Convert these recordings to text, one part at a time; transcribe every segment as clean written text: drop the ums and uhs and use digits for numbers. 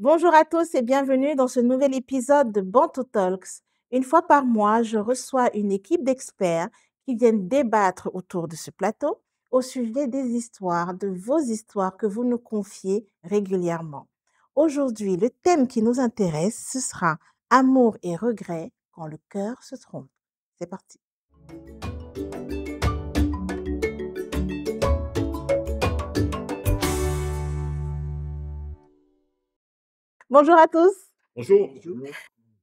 Bonjour à tous et bienvenue dans ce nouvel épisode de Bantu Talks. Une fois par mois, je reçois une équipe d'experts qui viennent débattre autour de ce plateau au sujet des histoires, de vos histoires que vous nous confiez régulièrement. Aujourd'hui, le thème qui nous intéresse, ce sera Amour et regret quand le cœur se trompe. C'est parti. Bonjour à tous. Bonjour.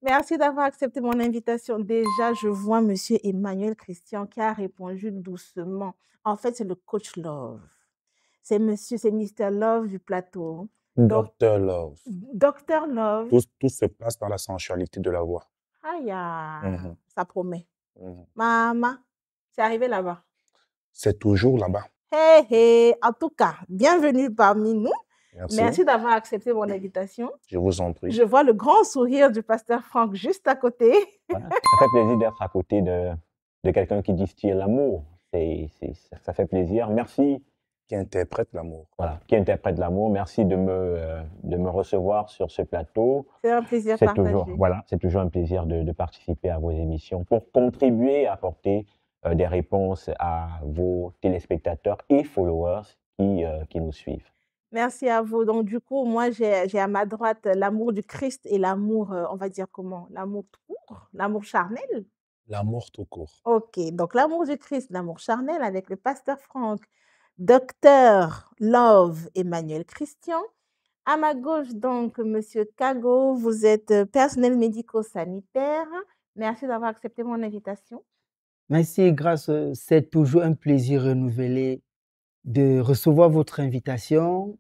Merci d'avoir accepté mon invitation. Déjà, je vois Monsieur Emmanuel Christian qui a répondu doucement. En fait, c'est le coach Love. C'est Mister Love du plateau. Donc, Docteur Love. Docteur Love. Tout se passe dans la sensualité de la voix. Aïe, Mhm, ça promet. mhm. Maman, c'est arrivé là-bas. C'est toujours là-bas. Hey, hey. En tout cas, bienvenue parmi nous. Merci. Merci d'avoir accepté mon invitation. Je vous en prie. Je vois le grand sourire du pasteur Franck juste à côté. Ouais, ça fait plaisir d'être à côté de quelqu'un qui distille l'amour. Ça fait plaisir. Merci, Qui interprète l'amour. voilà, qui interprète l'amour. Merci de me recevoir sur ce plateau. C'est un plaisir C'est partagé. toujours un plaisir de participer à vos émissions pour contribuer à apporter des réponses à vos téléspectateurs et followers qui nous suivent. Merci à vous. Donc, du coup, moi, j'ai à ma droite l'amour du Christ et l'amour, on va dire comment? L'amour tout court, l'amour charnel. L'amour tout court. OK, donc l'amour du Christ, l'amour charnel avec le pasteur Franck, docteur Love Emmanuel Christian. À ma gauche, donc, Monsieur Kago, vous êtes personnel médico-sanitaire. Merci d'avoir accepté mon invitation. Merci, grâce, c'est toujours un plaisir renouvelé de recevoir votre invitation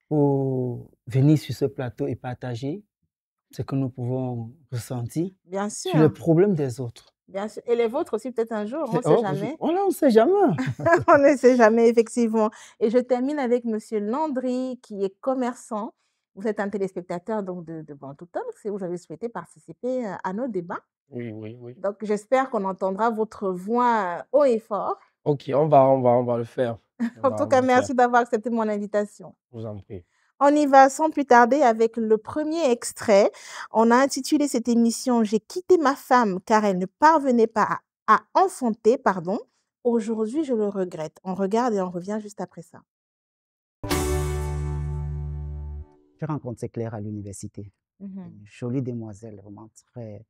pour venir sur ce plateau et partager ce que nous pouvons ressentir Bien sur les sûr, problèmes des autres. bien sûr. Et les vôtres aussi, peut-être un jour, on ne sait jamais. Voilà, on ne sait jamais. On ne sait jamais, effectivement. Et je termine avec Monsieur Landry, qui est commerçant. Vous êtes un téléspectateur donc de Bantu Talks et vous avez souhaité participer à nos débats. Oui. Donc, j'espère qu'on entendra votre voix haut et fort. OK, on va le faire. En tout cas, merci d'avoir accepté mon invitation. Je vous en prie. On y va sans plus tarder avec le premier extrait. On a intitulé cette émission J'ai quitté ma femme car elle ne parvenait pas à enfanter, pardon. Aujourd'hui, je le regrette. On regarde et on revient juste après ça. J'ai rencontré Claire à l'université. Une jolie demoiselle, vraiment très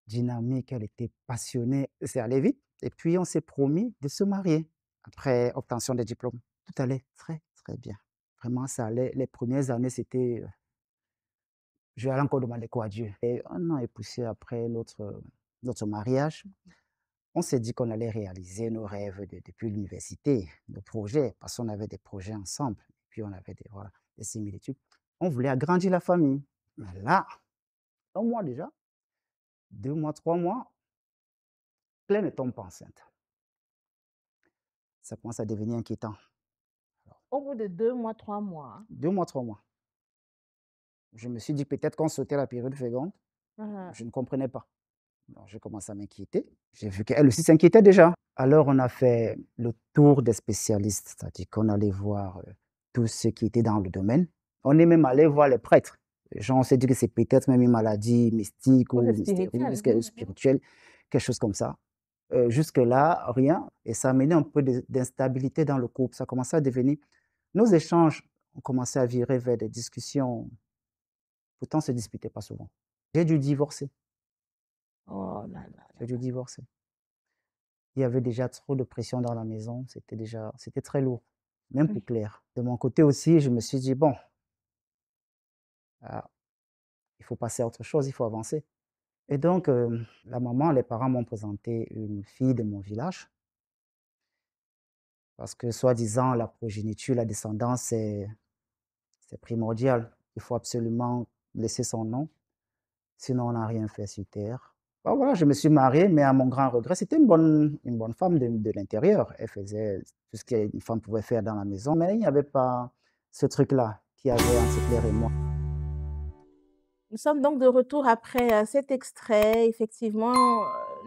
dynamique. Elle était passionnée. C'est allé vite. Et puis, on s'est promis de se marier après obtention des diplômes. Tout allait très, très bien. Vraiment, ça allait. Les premières années, c'était. Je allais encore demander quoi à Dieu. Et un an est poussé après notre mariage. On s'est dit qu'on allait réaliser nos rêves depuis l'université, nos projets, parce qu'on avait des projets ensemble. Et puis, on avait des similitudes. On voulait agrandir la famille. Mais là, un mois déjà, 2 mois, 3 mois, Claire ne tombe pas enceinte. Ça commence à devenir inquiétant. Au bout de 2 mois, 3 mois. 2 mois, 3 mois. Je me suis dit peut-être qu'on sautait la période féconde. Mhm. Je ne comprenais pas. Donc, j'ai commencé à m'inquiéter. J'ai vu qu'elle aussi s'inquiétait déjà. Alors, on a fait le tour des spécialistes, c'est-à-dire qu'on allait voir tous ceux qui étaient dans le domaine. On est même allé voir les prêtres. Les gens, on s'est dit que c'est peut-être même une maladie mystique ou c'est spirituel. mystérieuse, spirituelle, quelque chose comme ça. Jusque-là, rien. Et ça a mené un peu d'instabilité dans le couple. Ça commençait à devenir. Nos échanges ont commencé à virer vers des discussions. Pourtant, on ne se disputait pas souvent. J'ai dû divorcer. Oh là là. J'ai dû divorcer. Il y avait déjà trop de pression dans la maison. C'était très lourd, même pour Claire. De mon côté aussi, je me suis dit, bon, il faut passer à autre chose, il faut avancer. Et donc, la maman, les parents m'ont présenté une fille de mon village. Parce que, soi-disant, la progéniture, la descendance, c'est primordial. Il faut absolument laisser son nom. Sinon, on n'a rien fait sur terre. Bon, voilà, je me suis marié, mais à mon grand regret, c'était une bonne femme de l'intérieur. Elle faisait tout ce qu'une femme pouvait faire dans la maison, mais il n'y avait pas ce truc-là qu'il y avait entre Claire et moi. Nous sommes donc de retour après cet extrait. Effectivement,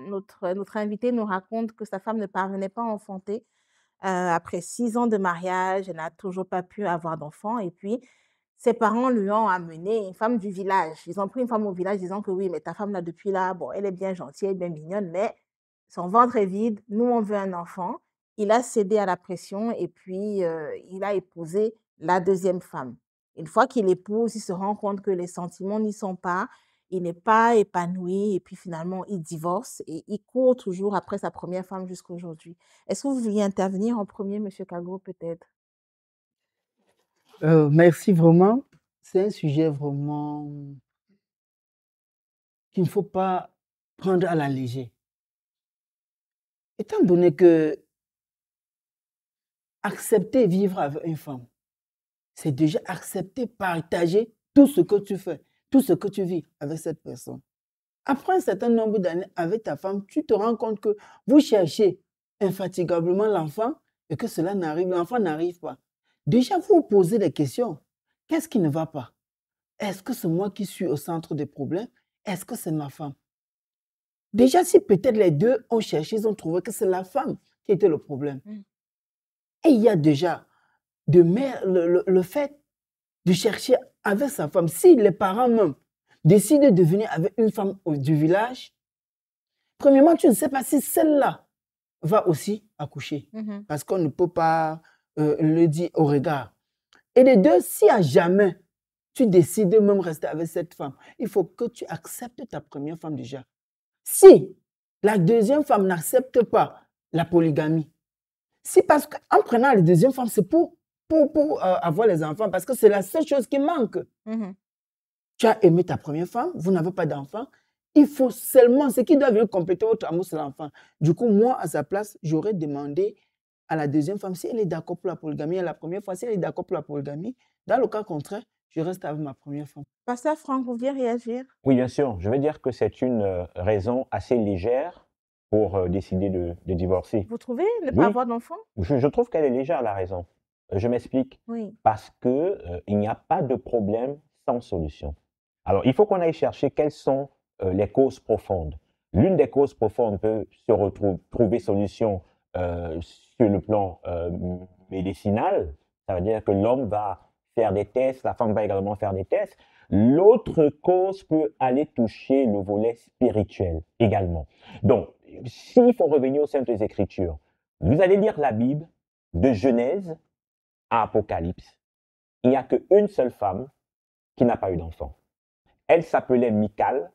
notre invité nous raconte que sa femme ne parvenait pas à enfanter. Après 6 ans de mariage, elle n'a toujours pas pu avoir d'enfant. Et puis, ses parents lui ont amené une femme du village. Ils ont pris une femme au village disant que oui, mais ta femme là, depuis là, bon, elle est bien gentille, elle est bien mignonne, mais son ventre est vide, nous, on veut un enfant. Il a cédé à la pression et puis il a épousé la deuxième femme. Une fois qu'il épouse, il se rend compte que les sentiments n'y sont pas, il n'est pas épanoui et puis finalement, il divorce et il court toujours après sa première femme jusqu'à aujourd'hui. Est-ce que vous vouliez intervenir en premier, Monsieur Kago, peut-être? Merci vraiment. C'est un sujet vraiment qu'il ne faut pas prendre à la légère. Étant donné que accepter vivre avec une femme, c'est déjà accepter partager tout ce que tu fais, tout ce que tu vis avec cette personne. Après un certain nombre d'années avec ta femme, tu te rends compte que vous cherchez infatigablement l'enfant et que l'enfant n'arrive pas. Déjà, vous vous posez des questions. Qu'est-ce qui ne va pas? Est-ce que c'est moi qui suis au centre des problèmes? Est-ce que c'est ma femme? Déjà, si peut-être les deux ont cherché, ils ont trouvé que c'est la femme qui était le problème. Et il y a déjà le fait de chercher avec sa femme. Si les parents même décident de venir avec une femme du village, premièrement, tu ne sais pas si celle-là va aussi accoucher. Parce qu'on ne peut pas le dire au regard. Et les deux, si à jamais tu décides de même rester avec cette femme, il faut que tu acceptes ta première femme déjà. Si la deuxième femme n'accepte pas la polygamie, si parce qu'en prenant la deuxième femme, c'est pour avoir les enfants, parce que c'est la seule chose qui manque. Tu as aimé ta première femme, vous n'avez pas d'enfant, il faut seulement, ce qui doit venir compléter votre amour, c'est l'enfant. Du coup, moi, à sa place, j'aurais demandé à la deuxième femme si elle est d'accord pour la polygamie, à la première fois, si elle est d'accord pour la polygamie. Dans le cas contraire, je reste avec ma première femme. Pasteur Franck, vous vouliez réagir? Oui, bien sûr. Je veux dire que c'est une raison assez légère pour décider de divorcer. Vous trouvez ne Oui. pas avoir d'enfant? Je trouve qu'elle est légère, la raison. Je m'explique. Oui. Parce que il n'y a pas de problème sans solution. Alors, il faut qu'on aille chercher quelles sont les causes profondes. L'une des causes profondes peut trouver solution sur le plan médicinal. Ça veut dire que l'homme va faire des tests, la femme va également faire des tests. L'autre cause peut aller toucher le volet spirituel également. Donc, s'il faut revenir aux Saintes Écritures, vous allez lire la Bible de Genèse à Apocalypse. Il n'y a qu'une seule femme qui n'a pas eu d'enfant. Elle s'appelait Michal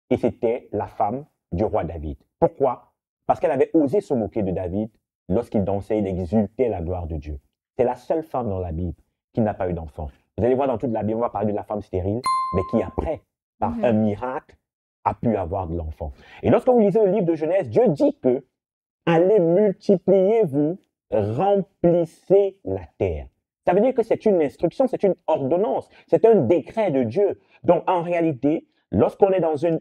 et c'était la femme du roi David. Pourquoi? Parce qu'elle avait osé se moquer de David lorsqu'il dansait, il exultait la gloire de Dieu. C'est la seule femme dans la Bible qui n'a pas eu d'enfant. Vous allez voir dans toute la Bible, on va parler de la femme stérile, mais qui après, par un miracle, a pu avoir de l'enfant. Et lorsque vous lisez le livre de Genèse, Dieu dit que allez multipliez-vous, remplissez la terre. Ça veut dire que c'est une instruction, c'est une ordonnance, c'est un décret de Dieu. Donc, en réalité, lorsqu'on est dans un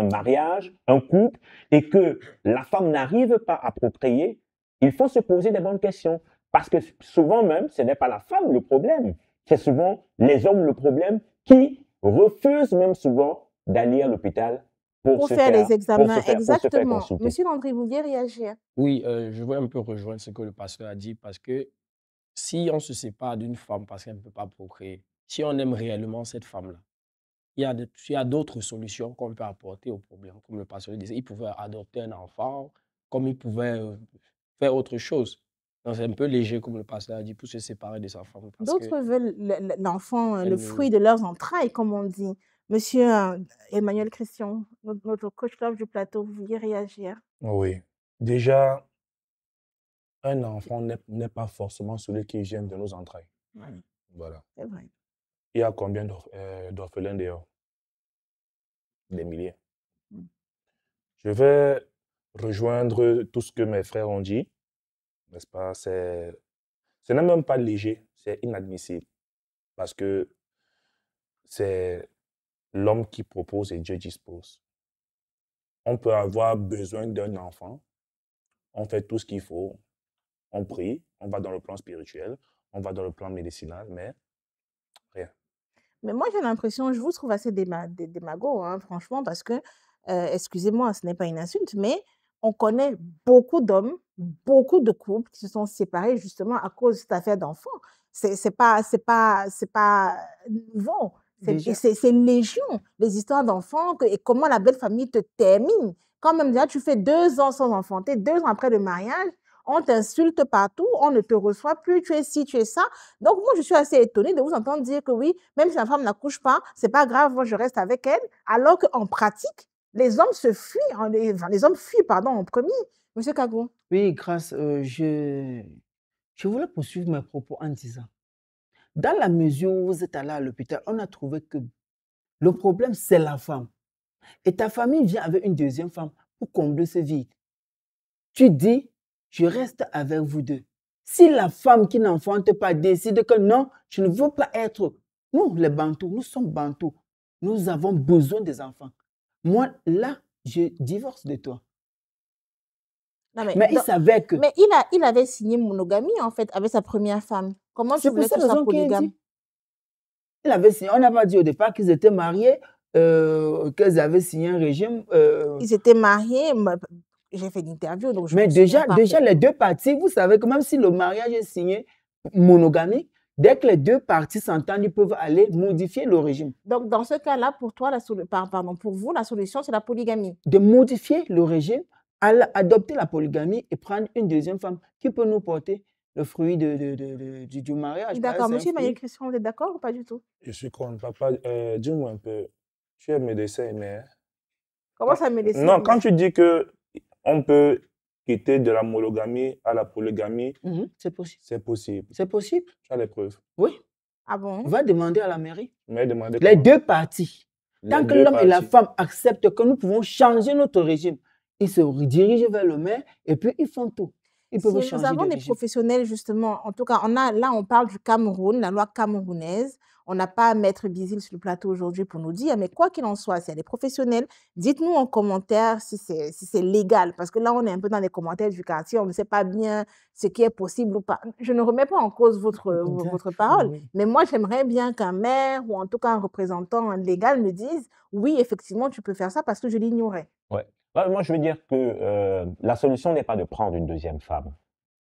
mariage, un couple, et que la femme n'arrive pas à procréer, il faut se poser des bonnes questions. Parce que souvent même, ce n'est pas la femme le problème, c'est souvent les hommes le problème qui refusent même souvent d'aller à l'hôpital pour faire les examens. pour se faire Exactement. consulter. Monsieur Landry, vous vouliez réagir? Oui, je veux un peu rejoindre ce que le pasteur a dit parce que si on se sépare d'une femme parce qu'elle ne peut pas procréer, si on aime réellement cette femme-là, il y a d'autres solutions qu'on peut apporter au problème. Comme le pasteur disait, il pouvait adopter un enfant, comme il pouvait faire autre chose. Donc c'est un peu léger, comme le pasteur a dit, pour se séparer de sa femme. Parce que D'autres veulent l'enfant, elle le ne- fruit de leurs entrailles, comme on dit. Monsieur Emmanuel Christian, notre coach club du plateau, vous vouliez réagir? Oui. Déjà, un enfant n'est pas forcément celui qui vient de nos entrailles. Oui, Voilà. c'est vrai. Il y a combien d'orphelins dehors? Des milliers. Mm. Je vais rejoindre tout ce que mes frères ont dit, n'est-ce pas? Ce n'est même pas léger, c'est inadmissible. Parce que c'est l'homme qui propose et Dieu dispose. On peut avoir besoin d'un enfant, on fait tout ce qu'il faut, on prie, on va dans le plan spirituel, on va dans le plan médicinal, mais rien. Mais moi, j'ai l'impression, je vous trouve assez démago, hein, franchement, parce que, excusez-moi, ce n'est pas une insulte, mais on connaît beaucoup d'hommes, beaucoup de couples qui se sont séparés justement à cause de cette affaire d'enfants. C'est pas nouveau. Déjà. C'est légion, les histoires d'enfants et comment la belle famille te termine. Quand même, déjà, tu fais 2 ans sans enfanter, 2 ans après le mariage, on t'insulte partout, on ne te reçoit plus, tu es ci, tu es ça. Donc, moi, je suis assez étonnée de vous entendre dire que oui, même si la femme n'accouche pas, c'est pas grave, moi, je reste avec elle, alors qu'en pratique, les hommes se fuient, les hommes fuient, pardon, en premier. Monsieur Kago. Oui, grâce, je voulais poursuivre mes propos en disant, dans la mesure où vous êtes allé à l'hôpital, on a trouvé que le problème, c'est la femme. Et ta famille vient avec une deuxième femme pour combler ce vide. Tu dis, je reste avec vous deux. Si la femme qui n'enfante pas décide que non, je ne veux pas être... Nous, les Bantous, nous sommes Bantous. Nous avons besoin des enfants. Moi, là, je divorce de toi. Non, Mais il savait que... Mais il avait signé monogamie, en fait, avec sa première femme. Comment tu C'est pour voulais cette qu'il soit raison qu'il polygame? dit. Il avait signé, on n'a pas dit au départ qu'ils étaient mariés, qu'ils avaient signé un régime. Ils étaient mariés, j'ai fait une interview, donc je Mais me souviens déjà, les deux parties, vous savez que même si le mariage est signé monogamique, dès que les deux parties s'entendent, ils peuvent aller modifier le régime. Donc, dans ce cas-là, pour toi, pour vous, la solution, c'est la polygamie. De modifier le régime, adopter la polygamie et prendre une deuxième femme qui peut nous porter le fruit du mariage. D'accord. C'est un Monsieur fruit. Marie-Christian, vous êtes d'accord ou pas du tout? Je suis contre. Papa, dis-moi un peu, tu es médecin, mais... Comment ça me laisse? Non, quand tu dis que on peut quitter de la monogamie à la polygamie, C'est possible. c'est possible. C'est possible. Tu as les preuves. Oui. Ah bon? Va demander à la mairie. Mais demandez Les comment. deux parties. Tant Les que deux l'homme et la parties. femme acceptent que nous pouvons changer notre régime, ils se dirigent vers le maire et puis ils font tout. Ils peuvent Si nous changer avons de des régime. professionnels, justement, en tout cas, là, on parle du Cameroun, la loi camerounaise. On n'a pas Maître Bizil sur le plateau aujourd'hui pour nous dire, mais quoi qu'il en soit, s'il y a des professionnels, dites-nous en commentaire si c'est légal, parce que là, on est un peu dans les commentaires du quartier, on ne sait pas bien ce qui est possible ou pas. Je ne remets pas en cause votre parole, Oui. mais moi, j'aimerais bien qu'un maire ou en tout cas un représentant légal me dise, oui, effectivement, tu peux faire ça parce que je l'ignorais. Ouais. Moi, je veux dire que la solution n'est pas de prendre une deuxième femme.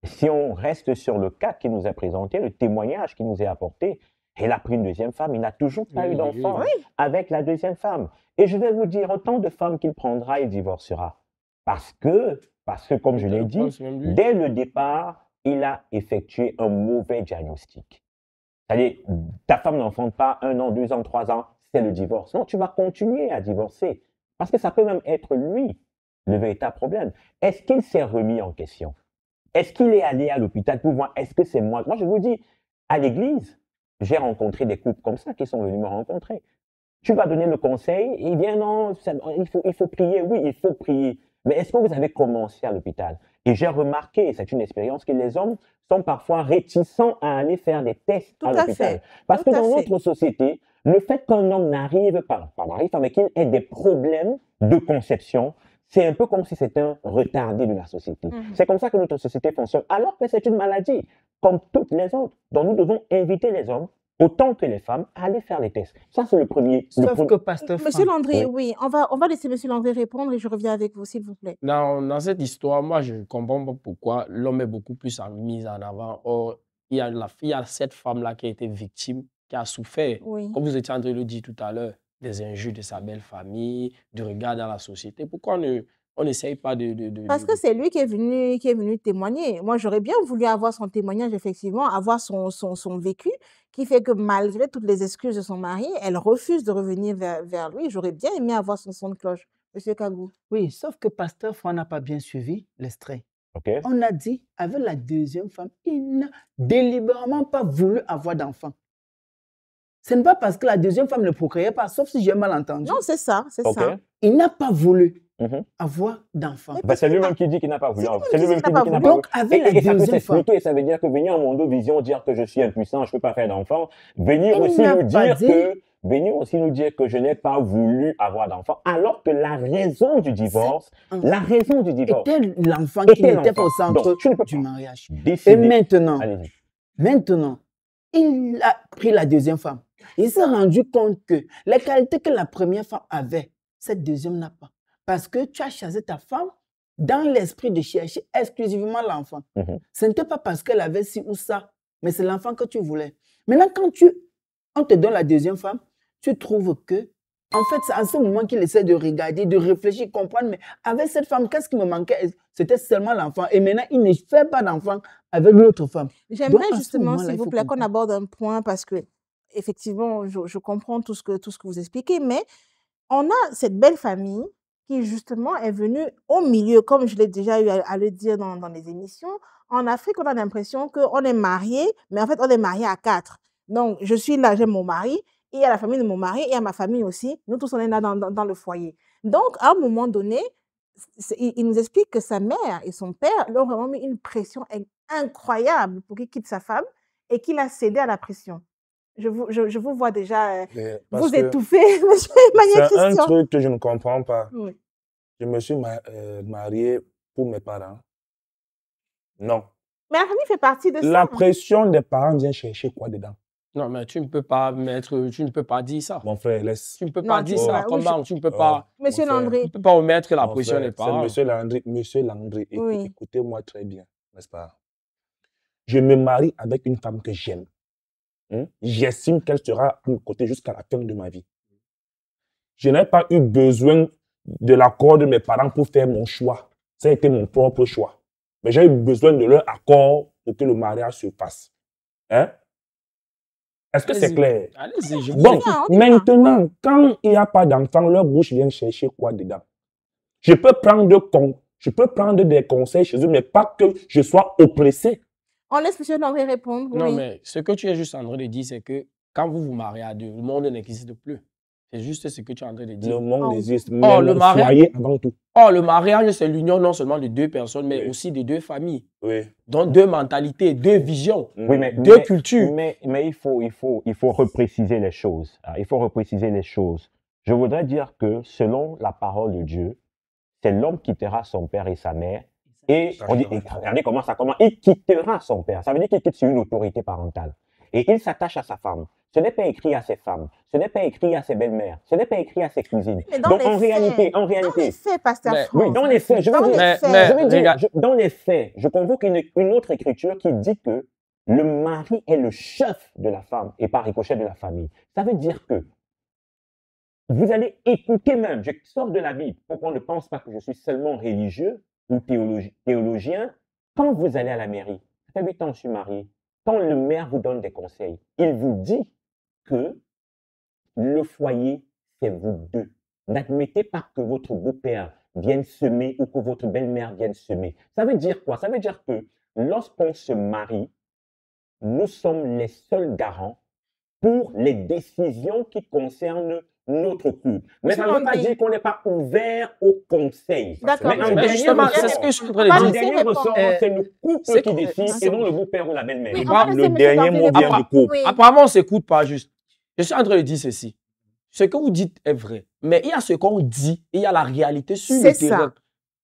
Si on reste sur le cas qui nous est présenté, le témoignage qui nous est apporté, elle a pris une deuxième femme, il n'a toujours pas eu d'enfant avec la deuxième femme. Et je vais vous dire, autant de femmes qu'il prendra, il divorcera. Parce que comme je l'ai dit, dès le départ, il a effectué un mauvais diagnostic. C'est-à-dire, ta femme n'enfante pas 1 an, 2 ans, 3 ans, c'est le divorce. Non, tu vas continuer à divorcer. Parce que ça peut même être lui, le véritable problème. Est-ce qu'il s'est remis en question? Est-ce qu'il est allé à l'hôpital pour voir, est-ce que c'est moi? Moi, je vous dis, à l'église, j'ai rencontré des couples comme ça qui sont venus me rencontrer. Tu vas donner le conseil, il vient, non, il faut prier. Oui, il faut prier. Mais est-ce que vous avez commencé à l'hôpital? Et j'ai remarqué, c'est une expérience, que les hommes sont parfois réticents à aller faire des tests à l'hôpital. Parce que dans notre société, le fait qu'un homme n'arrive pas, mais qu'il ait des problèmes de conception, c'est un peu comme si c'était un retardé de la société. C'est comme ça que notre société fonctionne, alors que c'est une maladie, comme toutes les autres. Donc nous devons inviter les hommes, autant que les femmes, à aller faire les tests. Ça, c'est le premier. Sauf que Pasteur Monsieur Franck, Landry, oui, on va laisser Monsieur Landry répondre et je reviens avec vous, s'il vous plaît. Dans cette histoire, moi, je ne comprends pas pourquoi l'homme est beaucoup plus mis en avant. Or, il y a cette femme-là qui a été victime, qui a souffert, Oui. comme vous étiez en train de le dire tout à l'heure, des injures de sa belle famille, du regard dans la société. Pourquoi on n'essaye pas Parce que c'est lui qui est venu témoigner. Moi, j'aurais bien voulu avoir son témoignage, effectivement, avoir son vécu, qui fait que malgré toutes les excuses de son mari, elle refuse de revenir vers lui. J'aurais bien aimé avoir son son de cloche. Monsieur Kagou. oui, sauf que Pasteur Franck n'a pas bien suivi l'extrait. OK. On a dit, avec la deuxième femme, il n'a délibérément pas voulu avoir d'enfant. Ce n'est pas parce que la deuxième femme ne procréait pas, sauf si j'ai mal entendu. Non, c'est ça, c'est OK. ça. Il n'a pas voulu Mhm. avoir d'enfant. Mais Ben, c'est lui-même qui dit qu'il n'a pas voulu. C'est lui-même qui dit qu'il n'a pas voulu. Donc, avec la Et ça peut deuxième femme. s'expliquer. Ça veut dire que venir en Mondovision dire que je suis impuissant, je ne peux pas faire d'enfant. Venir Il aussi n'a nous pas dire dit- que je n'ai pas voulu avoir d'enfant. Alors que la raison du divorce, Était l'enfant qui Était n'était pas au l'enfant. Donc, centre tu ne peux du pas mariage. Et décider. maintenant, Allez-y. il a pris la deuxième femme. Il s'est rendu compte que les qualités que la première femme avait, cette deuxième n'a pas. Parce que tu as chassé ta femme dans l'esprit de chercher exclusivement l'enfant. Ce n'était pas parce qu'elle avait ci ou ça, mais c'est l'enfant que tu voulais. Maintenant, quand on te donne la deuxième femme, tu trouves que, en fait, c'est à ce moment qu'il essaie de regarder, de réfléchir, comprendre, mais avec cette femme, qu'est-ce qui me manquait? C'était seulement l'enfant. Et maintenant, il ne fait pas d'enfant avec l'autre femme. J'aimerais justement, s'il vous plaît, qu'on aborde un point parce que, effectivement, je comprends tout ce que vous expliquez, mais on a cette belle famille qui, justement, est venue au milieu, comme je l'ai déjà eu à le dire dans les émissions. En Afrique, on a l'impression qu'on est marié, mais en fait, on est marié à 4. Donc, je suis là, j'ai mon mari, et il y a la famille de mon mari, et il y a ma famille aussi. Nous tous, on est là dans le foyer. Donc, à un moment donné, il nous explique que sa mère et son père lui ont vraiment mis une pression incroyable pour qu'il quitte sa femme et qu'il a cédé à la pression. Je vous vois déjà vous étouffer, monsieur Emmanuel Christian. C'est un truc que je ne comprends pas. Oui. Je me suis marié pour mes parents. Non. Mais la famille fait partie de ça. La pression des parents vient chercher quoi dedans? Non, mais tu ne peux pas dire ça. Mon frère, laisse. Tu ne peux pas dire ça. Comment tu ne peux pas. Monsieur Landry. Tu ne peux pas omettre la pression des parents. Monsieur Landry, Oui. écoutez-moi très bien, n'est-ce pas? Je me marie avec une femme que j'aime. J'estime qu'elle sera à mon côté jusqu'à la fin de ma vie. Je n'ai pas eu besoin de l'accord de mes parents pour faire mon choix. Ça a été mon propre choix. Mais j'ai eu besoin de leur accord pour que le mariage se fasse. Hein? Est-ce que c'est clair? Allez-y, je Bon, maintenant, quand il n'y a pas d'enfant, leur bouche vient chercher quoi dedans? Je peux prendre des conseils chez eux, mais pas que je sois oppressé. On laisse M. Landry répondre. Non, oui. mais ce que tu es juste en train de dire, c'est que quand vous vous mariez à deux, le monde n'existe plus. C'est juste ce que tu es en train de dire. Le monde existe, mais le foyer avant tout. Oh, le mariage, c'est l'union non seulement de deux personnes, mais aussi de deux familles. Oui. Donc, deux mentalités, deux visions, Oui, deux cultures. Mais il faut repréciser les choses. Il faut repréciser les choses. Je voudrais dire que selon la parole de Dieu, c'est l'homme qui quittera son père et sa mère. Et on dit, regardez comment ça commence. Il quittera son père. Ça veut dire qu'il quitte sur une autorité parentale. Et il s'attache à sa femme. Ce n'est pas écrit à ses femmes. Ce n'est pas écrit à ses belles-mères. Ce n'est pas écrit à ses cousines. Donc, en réalité. Dans les faits, Pasteur France. Oui, dans les faits. Dans les faits, je convoque une autre écriture qui dit que le mari est le chef de la femme et par ricochet de la famille. Ça veut dire que vous allez écouter même, je sors de la Bible pour qu'on ne pense pas que je suis seulement religieux ou théologien. Quand vous allez à la mairie, ça fait 8 ans que je suis marié, quand le maire vous donne des conseils, il vous dit que le foyer, c'est vous deux. N'admettez pas que votre beau-père vienne semer ou que votre belle-mère vienne semer. Ça veut dire quoi? Ça veut dire que lorsqu'on se marie, nous sommes les seuls garants pour les décisions qui concernent notre couple. Mais ça ne veut pas dire qu'on n'est pas ouvert au conseil. D'accord. Mais justement, c'est ce que je suis en train de En dire. dernier ressort, c'est le couple qui décide et non le beau-père ou la belle-mère. Oui, on va laisser Le M. dernier Landry mot vient répondre. du couple. Oui. Apparemment, on ne s'écoute pas juste. Je suis en train de dire ceci. Ce que vous dites est vrai. Mais il y a ce qu'on dit et il y a la réalité sur le C'est ça. terrain.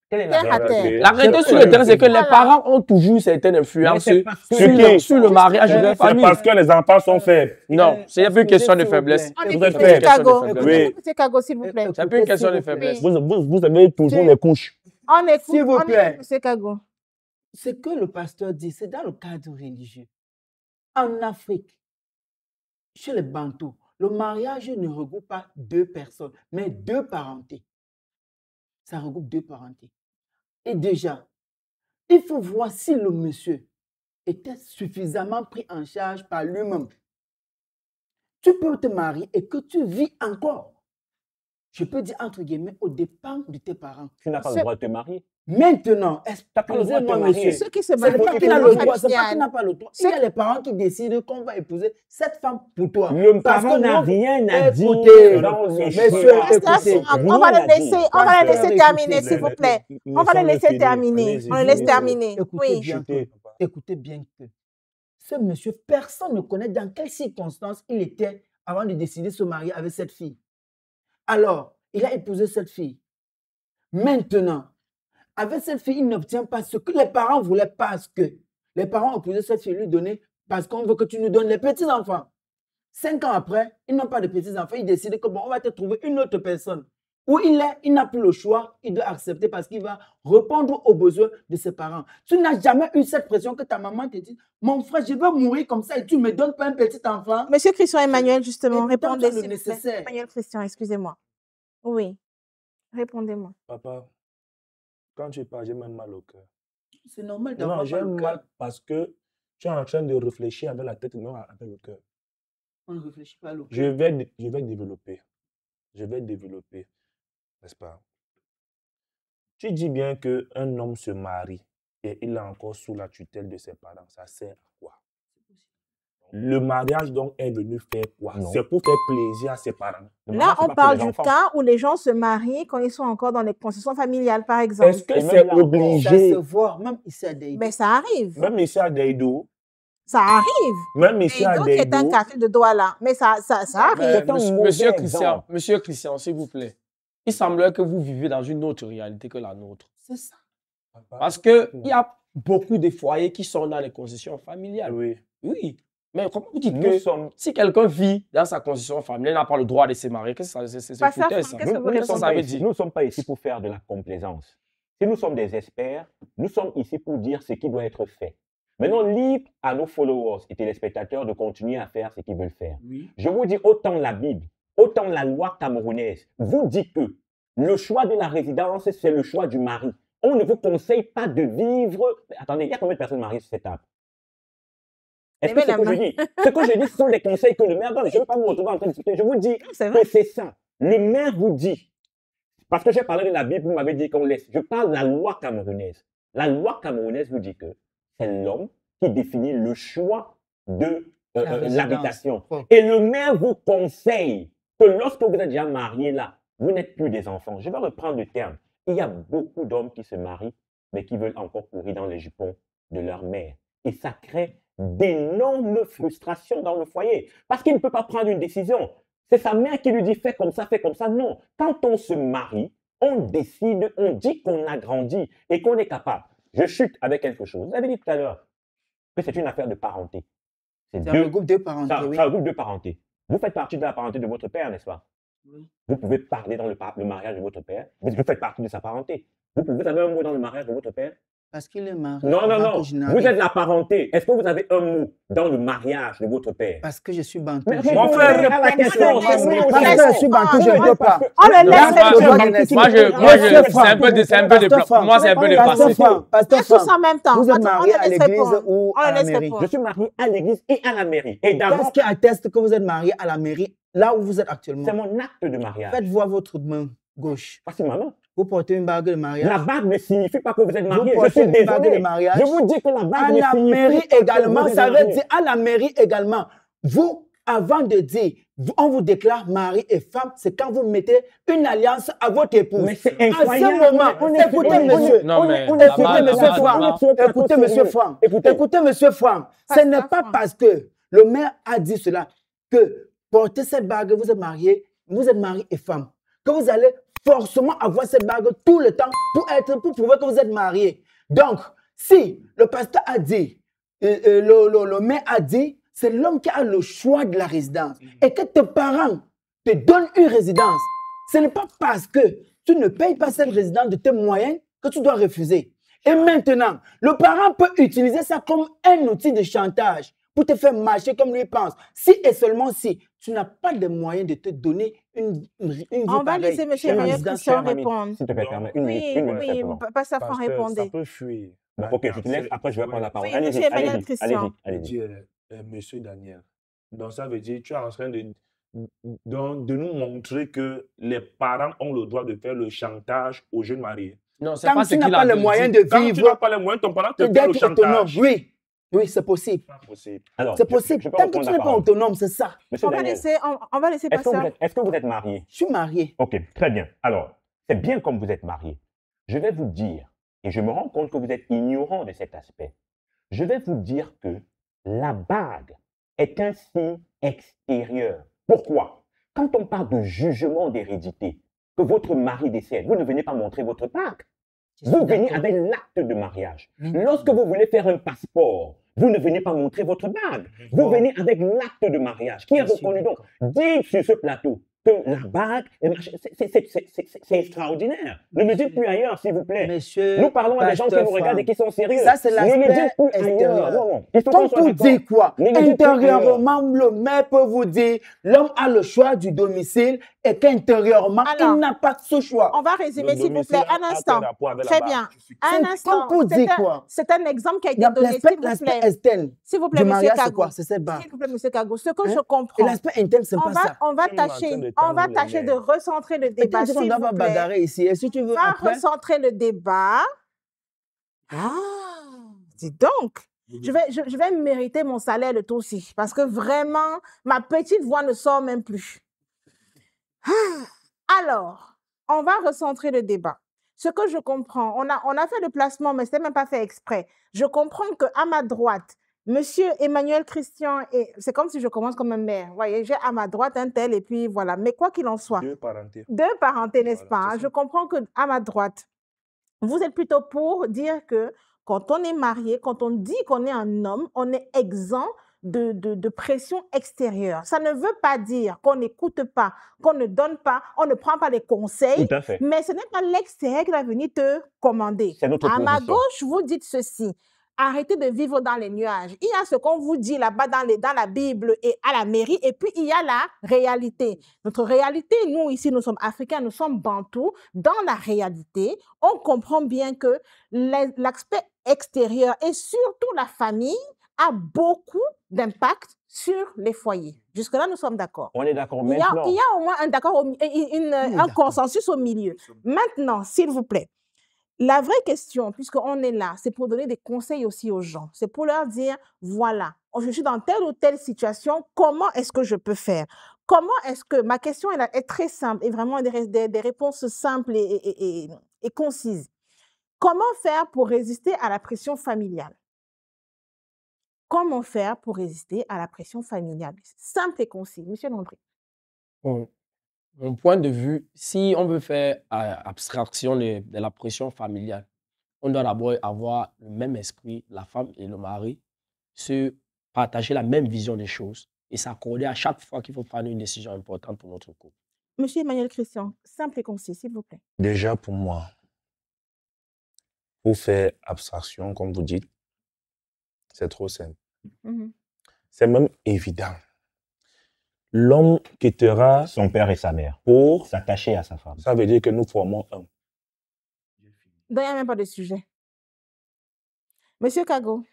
Quelle est Terre à terre. La réalité sur le terrain, c'est que les parents ont toujours certaines influences sur le mariage de leur C'est famille. parce que les enfants sont faibles. Non, c'est plus une question de faiblesse. On Vous écoute êtes M. fait. Cago. Oui. M. Cago, s'il vous plaît. C'est plus une question de faiblesse. Vous avez toujours les couches. On écoute S'il vous plaît. M. Cago. Ce que le pasteur dit, c'est dans le cadre religieux. En Afrique, chez les Bantous, le mariage ne regroupe pas deux personnes, mais deux parentés. Ça regroupe deux parentés. Et déjà, il faut voir si le monsieur était suffisamment pris en charge par lui-même. Tu peux te marier et que tu vis encore. Je peux dire entre guillemets, au dépens de tes parents. Tu n'as pas le droit de te marier. Maintenant, T'as pas le droit de te excusez-moi, marier. monsieur. Ceux qui se C'est marient pas pour qu'il a des le raisons droit, c'est pas qu'il familiales. n'a pas le droit. Il y a les parents qui décident qu'on va épouser cette femme pour toi. Le Parce parent que n'a nous- rien à dire Écoutez, dans les monsieur, choix. Pasteur, écoutez, on va Rien le à laisser, dire. on va le Pasteur, laisser terminer, écoutez. s'il vous plaît. On va le laisser terminer. On le laisse terminer. Écoutez Oui. bien que- écoutez bien que ce monsieur, personne ne connaît dans quelles circonstances il était avant de décider de se marier avec cette fille. Alors, il a épousé cette fille. Maintenant, avec cette fille, il n'obtient pas ce que les parents voulaient parce que les parents ont épousé cette fille, lui donner parce qu'on veut que tu nous donnes les petits-enfants. 5 ans après, ils n'ont pas de petits-enfants. Ils décident que bon, on va te trouver une autre personne. où il n'a plus le choix, il doit accepter parce qu'il va répondre aux besoins de ses parents. Tu n'as jamais eu cette pression que ta maman te dit, mon frère, je veux mourir comme ça et tu ne me donnes pas un petit enfant. Monsieur Christian Emmanuel, justement, Et pourtant, répondez tu as le s'il vous plaît. nécessaire. Emmanuel Christian, excusez-moi. Oui, répondez-moi. Papa, quand tu parles, j'ai même mal au cœur. C'est normal Non, d'avoir j'ai mal au cœur. mal parce que tu es en train de réfléchir avec la tête, non avec le cœur. On ne réfléchit pas à l'eau. Je vais développer. Je vais développer, n'est-ce pas? Tu dis bien qu'un homme se marie et il est encore sous la tutelle de ses parents. Ça sert à quoi? Le mariage donc est venu faire quoi? Non. C'est pour faire plaisir à ses parents. Le Là, mariage, c'est on pas pour parle les du enfants. cas où les gens se marient quand ils sont encore dans les concessions familiales, par exemple. Est-ce que Et même c'est là encore, Ça obligé, se voit, même ici à Daïdo. Mais ça arrive. même ici à Daïdo, Ça arrive. même ici à Daïdo qui est un Daïdo, quartier de Douala. Mais ça arrive. C'est un mauvais exemple. Monsieur Christian, s'il vous plaît, il semblerait que vous vivez dans une autre réalité que la nôtre. C'est ça. Parce qu'il y a beaucoup de foyers qui sont dans les concessions familiales. oui. Oui. Mais comment vous dites Nous que sommes si quelqu'un vit dans sa concession familiale, il n'a pas le droit de se marier? Qu'est-ce que c'est Pasteur foutais, Franck, ça? qu'est-ce que vous Nous ne Qu'est-ce que sommes ça pas veut ici- dire? nous ne sommes pas ici pour faire de la complaisance. Si nous sommes des experts, nous sommes ici pour dire ce qui doit être fait. Maintenant, libre à nos followers et téléspectateurs de continuer à faire ce qu'ils veulent faire. Oui. Je vous dis, autant la Bible, autant la loi camerounaise vous dit que le choix de la résidence, c'est le choix du mari. On ne vous conseille pas de vivre... Attendez, il y a combien de personnes mariées sur cette table? Est-ce que Levez ce la que je dis, ce que je dis, ce sont des conseils que le maire donne. Je ne veux pas me retrouver en train de discuter. Je vous dis C'est vrai. que c'est ça. Le maire vous dit, parce que j'ai parlé de la Bible, vous m'avez dit qu'on laisse. Je parle de la loi camerounaise. La loi camerounaise vous dit que c'est l'homme qui définit le choix de l'habitation. Oh. Et le maire vous conseille que lorsque vous êtes déjà marié là, vous n'êtes plus des enfants. Je vais reprendre le terme. Il y a beaucoup d'hommes qui se marient, mais qui veulent encore courir dans les jupons de leur mère. Et ça crée d'énormes frustrations dans le foyer. Parce qu'il ne peut pas prendre une décision. C'est sa mère qui lui dit fais comme ça, fais comme ça. Non. Quand on se marie, on décide, on dit qu'on a grandi et qu'on est capable. Je chute avec quelque chose. Vous avez dit tout à l'heure que c'est une affaire de parenté. C'est un groupe de parenté, oui. C'est un groupe de parenté. Vous faites partie de la parenté de votre père, n'est-ce pas? Oui. Vous pouvez parler dans le mariage de votre père. Vous faites partie de sa parenté. Vous avez un mot dans le mariage de votre père? Parce qu'il est marié. Non, non, avant non. que je Vous n'arrive. êtes la parenté. Est-ce que vous avez un mot dans le mariage de votre père? Parce que je suis bantou. Mais je Mon ne peux frère, pas. à la question. Parce Parce que je suis bantou, je ne peux pas. On le Non, laisse moi, répondre. c'est un peu de pour moi, c'est un peu de Pasteur passé. Franck, Pasteur Faites tous Franck, en même temps. vous êtes Attends, marié on à le laisse l'église répondre. ou On à le la laisse mairie? répondre. Je suis marié à l'église et à la mairie. Et d'abord, Qu'est-ce qui atteste que vous êtes marié à la mairie, là où vous êtes actuellement? c'est mon acte de mariage. Faites voir votre main gauche. Parce que maman, Vous portez une bague de mariage. la bague ne signifie pas que vous êtes Vous marié. Je portez suis une bague de désolé. mariage. Je vous dis que la bague À ne la signifie mairie pas que également, vous êtes ça veut marié. dire à la mairie également. Vous, avant de dire, on vous déclare mari et femme, c'est quand vous mettez une alliance à votre épouse. Mais c'est À incroyable. ce moment, écoutez, monsieur. Non, mais Écoutez, là-bas, monsieur là-bas, Franck. là-bas. Écoutez, monsieur Franck. Écoutez. Écoutez, monsieur Franck. Ce Pasteur n'est pas Franck. parce que le maire a dit cela que porter cette bague, vous êtes marié, vous êtes mari et femme, que vous allez forcément avoir cette bague tout le temps pour prouver que vous êtes marié. Donc, si le pasteur a dit, le maire a dit, c'est l'homme qui a le choix de la résidence et que tes parents te donnent une résidence, ce n'est pas parce que tu ne payes pas cette résidence de tes moyens que tu dois refuser. Et maintenant, le parent peut utiliser ça comme un outil de chantage pour te faire marcher comme lui pense. Si et seulement si tu n'as pas de moyens de te donner une vie On va pareille, laisser M. une Emmanuel résidence Christian chère, mamie. répondre. S'il te plaît, permets. Une Oui, minute oui, simplement. Pasteur Franck, Parce que ça répondez. peut fuir. Bon, ok, je te laisse. Après, je vais prendre la parole. Oui, Allez-y, monsieur Emmanuel allez-y, Christian. allez-y, Je allez-y. dis, monsieur Daniel. Donc, ça veut dire, tu es en train de nous montrer que les parents ont le droit de faire le chantage aux jeunes mariés. Non, c'est Quand pas tu ce n'as qu'il pas a les dit. moyens de Quand tu n'as vivre pas les moyens, ton parent te et fait le d'être autonome, chantage. oui, oui, c'est possible. C'est pas possible. Alors, C'est possible. je peux Tant que reprendre tu la n'es pas parole. autonome, c'est ça. Monsieur On va Daniel, laisser, on va laisser est-ce que, Pasteur. est-ce que vous êtes marié? Je suis marié. Ok, très bien. Alors, c'est bien comme vous êtes marié. Je vais vous dire, et je me rends compte que vous êtes ignorant de cet aspect, je vais vous dire que la bague est un signe extérieur. Pourquoi? Quand on parle de jugement d'hérédité, que votre mari décède, vous ne venez pas montrer votre bague. Je suis Vous venez d'accord. avec l'acte de mariage. Mhm. Lorsque vous voulez faire un passeport, vous ne venez pas montrer votre bague. Vous venez avec l'acte de mariage qui est Je suis reconnu. Donc, d'accord. dites sur ce plateau que la bague, c'est extraordinaire. Ne me dites plus ailleurs, s'il vous plaît. Monsieur Nous parlons à des gens qui nous Pasteur regardent et Franck, qui sont sérieux. ça, c'est Ne me l'aspect dites plus ailleurs. extérieur. Non, non. Il faut Comme qu'on soit pour d'accord. dire quoi? Ne me dites plus ailleurs. Intérieurement, le maire peut vous dire l'homme a le choix du domicile et qu'intérieurement, Alors, il n'a pas ce choix. On va résumer, Le s'il vous plaît, domicile un a instant. quel rapport avec la Très barre? bien. Je suis- Un C'est instant. comme pour dire quoi? C'est un exemple qui a été donné, s'il vous L'aspect plaît. externe S'il vous du plaît, monsieur mariage, c'est Kago. quoi? C'est cette barre. S'il vous plaît, monsieur Kago. Ce que Hein? je Et comprends, l'aspect interne, c'est on pas ça. va Tout le monde est en train de on va tendre les tâcher de nerfs. recentrer le débat, Peut-être qu'on s'il doit vous pas plaît. bagarrer ici. Et si tu On veux va après, recentrer le débat. Ah, dis donc. Je vais mériter mon salaire le tout aussi. Parce que vraiment, ma petite voix ne sort même plus. Alors, on va recentrer le débat. Ce que je comprends, on a fait le placement, mais ce n'était même pas fait exprès. Je comprends qu'à ma droite, monsieur Emmanuel Christian, c'est comme si je commence comme un maire. Vous voyez, j'ai à ma droite un tel, et puis voilà. Mais quoi qu'il en soit, Deux parentés. deux parentés, n'est-ce Voilà, pas? c'est Hein? ça. Je comprends qu'à ma droite, vous êtes plutôt pour dire que quand on est marié, quand on dit qu'on est un homme, on est exempt de pression extérieure. Ça ne veut pas dire qu'on n'écoute pas, qu'on ne donne pas, on ne prend pas les conseils, Tout à fait. mais ce n'est pas l'extérieur qui va venir te commander. C'est notre À ma position. gauche, vous dites ceci. Arrêtez de vivre dans les nuages. Il y a ce qu'on vous dit là-bas dans la Bible et à la mairie, et puis il y a la réalité. Notre réalité, nous ici, nous sommes africains, nous sommes bantous. Dans la réalité, on comprend bien que l'aspect extérieur et surtout la famille a beaucoup d'impact sur les foyers. Jusque-là, nous sommes d'accord. On est d'accord Il y maintenant. a au moins un consensus au milieu. Maintenant, s'il vous plaît, la vraie question, puisqu'on est là, c'est pour donner des conseils aussi aux gens. C'est pour leur dire, voilà, je suis dans telle ou telle situation, comment est-ce que je peux faire? Comment est-ce que, ma question est très simple et vraiment des réponses simples et concises. Comment faire pour résister à la pression familiale? Comment faire pour résister à la pression familiale? Simple et concis. Monsieur Landry. Bon, mon point de vue, si on veut faire abstraction de la pression familiale, on doit d'abord avoir le même esprit, la femme et le mari, se partager la même vision des choses et s'accorder à chaque fois qu'il faut prendre une décision importante pour notre couple. Monsieur Emmanuel Christian, simple et concis, s'il vous plaît. Déjà, pour moi, pour faire abstraction, comme vous dites, c'est trop simple. Mhm. C'est même évident. L'homme quittera Son père et sa mère. pour, S'attacher à sa femme. ça veut dire que nous formons un. Donc, il n'y a même pas de sujet. Monsieur Kago.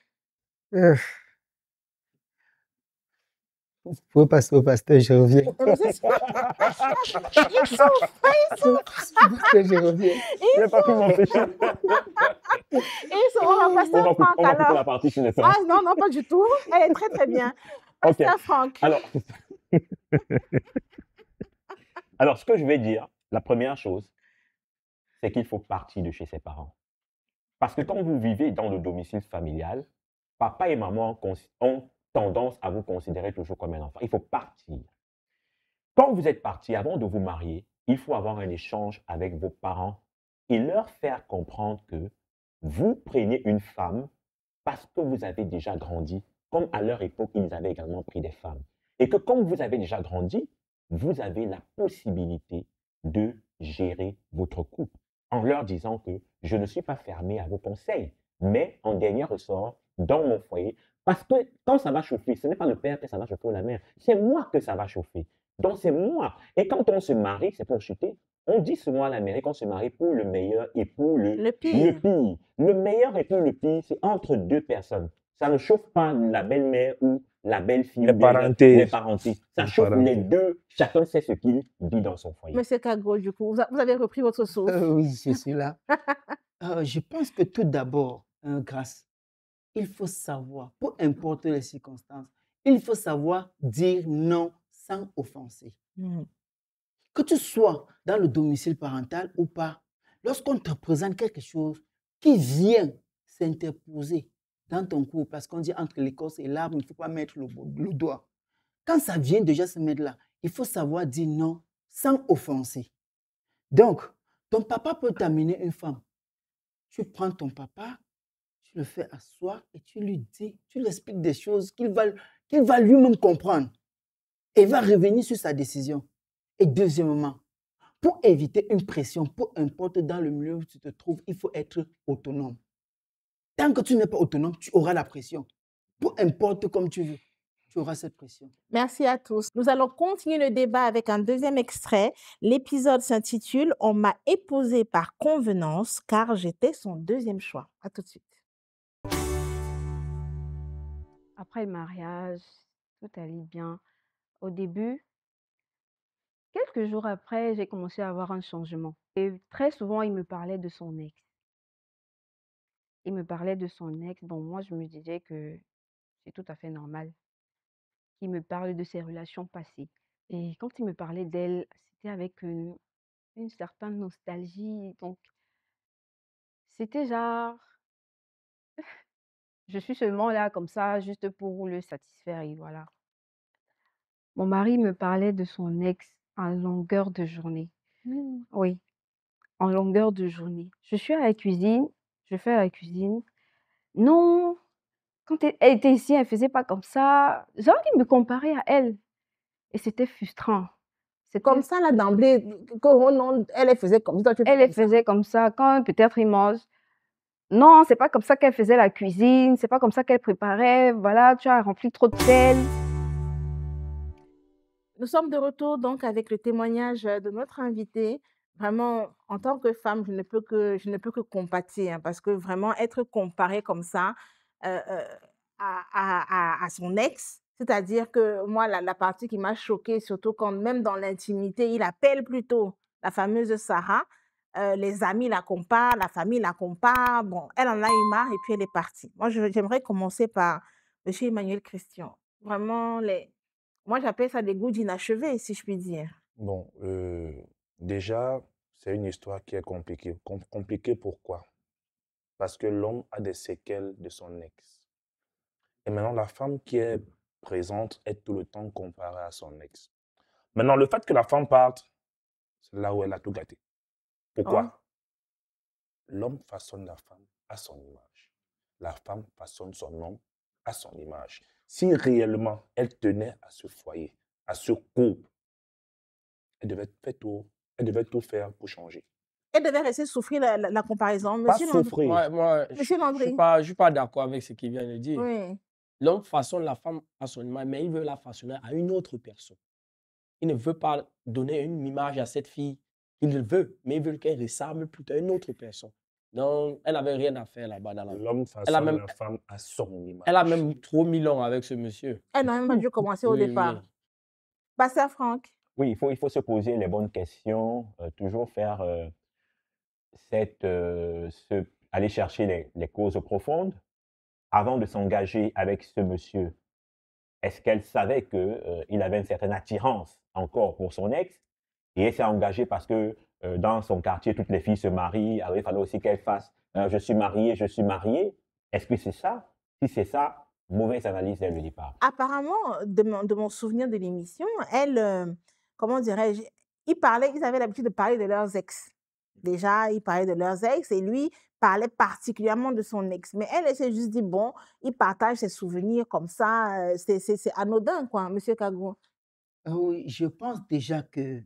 vous pouvez passer au pasteur, je reviens. Il souffre. Pasteur, je reviens. Je n'ai pas pu m'empêcher. On va passer On va à Franck couper la alors. partie sur les femmes. Ah non, non, pas du tout. Elle est très, très bien. Ok. Pasteur Franck. Alors, ce que je vais dire, la première chose, c'est qu'il faut partir de chez ses parents. Parce que quand vous vivez dans le domicile familial, papa et maman ont tendance à vous considérer toujours comme un enfant. Il faut partir. Quand vous êtes parti, avant de vous marier, il faut avoir un échange avec vos parents et leur faire comprendre que vous preniez une femme parce que vous avez déjà grandi, comme à leur époque, ils avaient également pris des femmes. Et que comme vous avez déjà grandi, vous avez la possibilité de gérer votre couple en leur disant que je ne suis pas fermé à vos conseils, mais en dernier ressort, dans mon foyer, parce que quand ça va chauffer, ce n'est pas le père que ça va chauffer ou la mère, c'est moi que ça va chauffer. Donc c'est moi. Et quand on se marie, c'est pour chuter. On dit souvent à l'Amérique qu'on se marie pour le meilleur et pour Le pire. le pire. Le meilleur et pour le pire, c'est entre deux personnes. Ça ne chauffe pas la belle-mère ou la belle-fille. Les parentés. Les parentés. Ça Les chauffe parentés. les deux. Chacun sait ce qu'il vit dans son foyer. Monsieur Kago, du coup, vous avez repris votre souffle. Oui, je suis là. Je pense que tout d'abord, Grâce, il faut savoir, peu importe les circonstances, il faut savoir dire non sans offenser. Mhm. Que tu sois dans le domicile parental ou pas, lorsqu'on te présente quelque chose qui vient s'interposer dans ton couple, parce qu'on dit entre l'écorce et l'arbre, il ne faut pas mettre le doigt. Quand ça vient déjà se mettre là, il faut savoir dire non sans offenser. Donc, ton papa peut t'amener une femme. Tu prends ton papa, tu le fais asseoir et tu lui dis, tu lui expliques des choses qu'il va lui-même comprendre. Et il va revenir sur sa décision. Et deuxièmement, pour éviter une pression, peu importe dans le milieu où tu te trouves, il faut être autonome. Tant que tu n'es pas autonome, tu auras la pression. Peu importe comme tu veux, tu auras cette pression. Merci à tous. Nous allons continuer le débat avec un deuxième extrait. L'épisode s'intitule « On m'a épousé par convenance car j'étais son deuxième choix ». À tout de suite. Après le mariage, tout allait bien. Au début, quelques jours après, j'ai commencé à avoir un changement. Et très souvent, il me parlait de son ex. Il me parlait de son ex. Bon, moi, je me disais que c'est tout à fait normal qu'il me parle de ses relations passées. Et quand il me parlait d'elle, c'était avec une certaine nostalgie. Donc, c'était genre, je suis seulement là comme ça, juste pour le satisfaire et voilà. Mon mari me parlait de son ex en longueur de journée. Oui, en longueur de journée. Je suis à la cuisine, je fais la cuisine. Non, quand elle était ici, elle faisait pas comme ça. Genre, il me comparait à elle. Et c'était frustrant. Comme ça, là, d'emblée, elle faisait comme ça. Elle faisait comme ça. Quand peut-être il mange, non, c'est pas comme ça qu'elle faisait la cuisine, c'est pas comme ça qu'elle préparait. Voilà, tu as rempli trop de sel. Nous sommes de retour donc avec le témoignage de notre invité. Vraiment, en tant que femme, je ne peux que compatir, hein, parce que vraiment être comparée comme ça à son ex, c'est-à-dire que moi, la partie qui m'a choquée, surtout quand même dans l'intimité, il appelle plutôt la fameuse Sarah, les amis la comparent, la famille la compare, bon, elle en a eu marre et puis elle est partie. Moi, j'aimerais commencer par M. Emmanuel Christian. Vraiment, moi, j'appelle ça des goûts d'inachevés, si je puis dire. Bon, déjà, c'est une histoire qui est compliquée. Compliquée pourquoi? Parce que l'homme a des séquelles de son ex. Et maintenant, la femme qui est présente est tout le temps comparée à son ex. Maintenant, le fait que la femme parte, c'est là où elle a tout gâté. Pourquoi? L'homme façonne la femme à son image. La femme façonne son homme à son image. Si réellement elle tenait à ce foyer, à ce couple, elle devait tout faire pour changer. Elle devait rester souffrir la comparaison. Pas Monsieur Landry. souffrir. Moi, Monsieur Landry. je suis pas d'accord avec ce qu'il vient de dire. Oui. L'homme façonne la femme à son image, mais il veut la façonner à une autre personne. Il ne veut pas donner une image à cette fille qu'il veut, mais il veut qu'elle ressemble plutôt à une autre personne. Donc, elle n'avait rien à faire là-bas dans la vie. L'homme façonne la femme à son image. Elle a même trop mis long avec ce monsieur. Elle n'a même pas dû commencer au Oui, départ. oui. Pasteur Franck. Oui, il faut se poser les bonnes questions, toujours faire aller chercher les causes profondes avant de s'engager avec ce monsieur. Est-ce qu'elle savait qu'il avait une certaine attirance encore pour son ex et elle s'est engagée parce que dans son quartier, toutes les filles se marient, alors il fallait aussi qu'elle fasse je suis mariée, je suis mariée. Est-ce que c'est ça? Si c'est ça, mauvaise analyse dès le départ. Apparemment, de mon souvenir de l'émission, elle, comment dirais-je, ils avaient l'habitude de parler de leurs ex. Déjà, ils parlaient de leurs ex et lui parlait particulièrement de son ex. Mais elle s'est juste dit, bon, il partage ses souvenirs comme ça, c'est anodin, quoi, Monsieur Kagou. Oui, je pense déjà que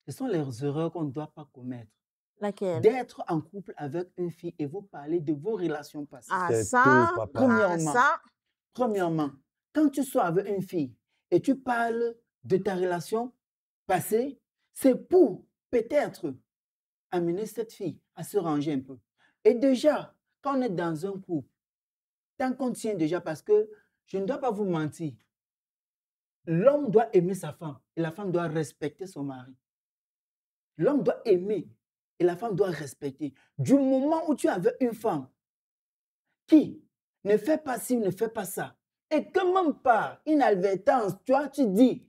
ce sont les erreurs qu'on ne doit pas commettre. Laquelle? D'être en couple avec une fille et vous parler de vos relations passées. Ah C'est ça, tout, papa. Premièrement, ça, Premièrement, quand tu sois avec une fille et tu parles de ta relation passée, c'est pour peut-être amener cette fille à se ranger un peu. Et déjà, quand on est dans un couple, tant qu'on tient déjà, parce que je ne dois pas vous mentir, l'homme doit aimer sa femme et la femme doit respecter son mari. L'homme doit aimer et la femme doit respecter. Du moment où tu es avec une femme qui ne fait pas ci ou ne fait pas ça, et que même par inadvertance, tu dis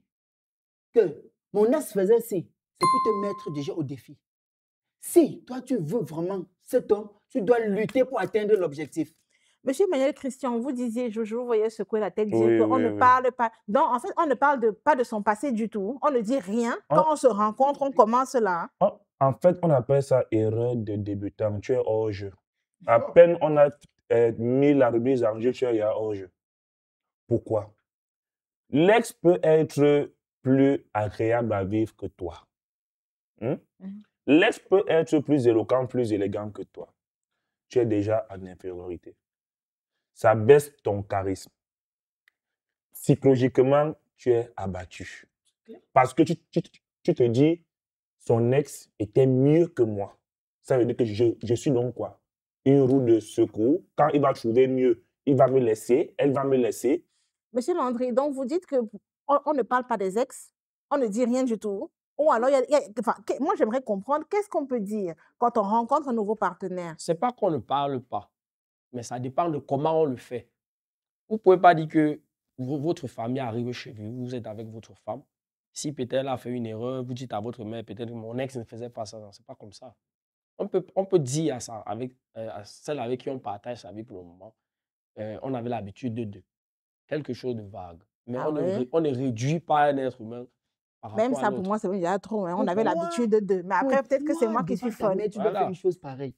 que mon ex faisait ci, c'est pour te mettre déjà au défi. Si toi, tu veux vraiment cet homme, tu dois lutter pour atteindre l'objectif. Monsieur Emmanuel Christian, vous disiez, je vous voyais secouer la tête, dire Oui, qu'on oui, ne oui. parle pas. Donc, en fait, on ne parle pas de son passé du tout. On ne dit rien. Quand on se rencontre, on commence là. En fait, on appelle ça erreur de débutant. Tu es hors jeu. À peine on a mis la remise en jeu, tu es hors jeu. Pourquoi? L'ex peut être plus agréable à vivre que toi. Hmm? Mhm. L'ex peut être plus éloquent, plus élégant que toi. Tu es déjà en infériorité. Ça baisse ton charisme. Psychologiquement, tu es abattu. Parce que tu te dis, son ex était mieux que moi. Ça veut dire que je suis donc quoi? Une roue de secours. Quand il va trouver mieux, il va me laisser, elle va me laisser. Monsieur Landry, donc vous dites que on ne parle pas des ex, on ne dit rien du tout. Ou alors, enfin, moi j'aimerais comprendre qu'est-ce qu'on peut dire quand on rencontre un nouveau partenaire. C'est pas qu'on ne parle pas, mais ça dépend de comment on le fait. Vous ne pouvez pas dire que votre famille arrive chez vous, vous êtes avec votre femme. Si peut-être elle a fait une erreur, vous dites à votre mère, peut-être mon ex ne faisait pas ça. Non, c'est pas comme ça. On peut dire à, ça, avec, à celle avec qui on partage sa vie pour le moment, on avait l'habitude de quelque chose de vague. Mais Ah ouais? on ne réduit pas un être humain par Même rapport à ça, pour l'autre. moi, c'est déjà trop. Hein. On Pour avait moi, l'habitude de. Mais après, peut-être que c'est moi qui suis devant ta folle. mère, tu dois faire Voilà. une chose pareille.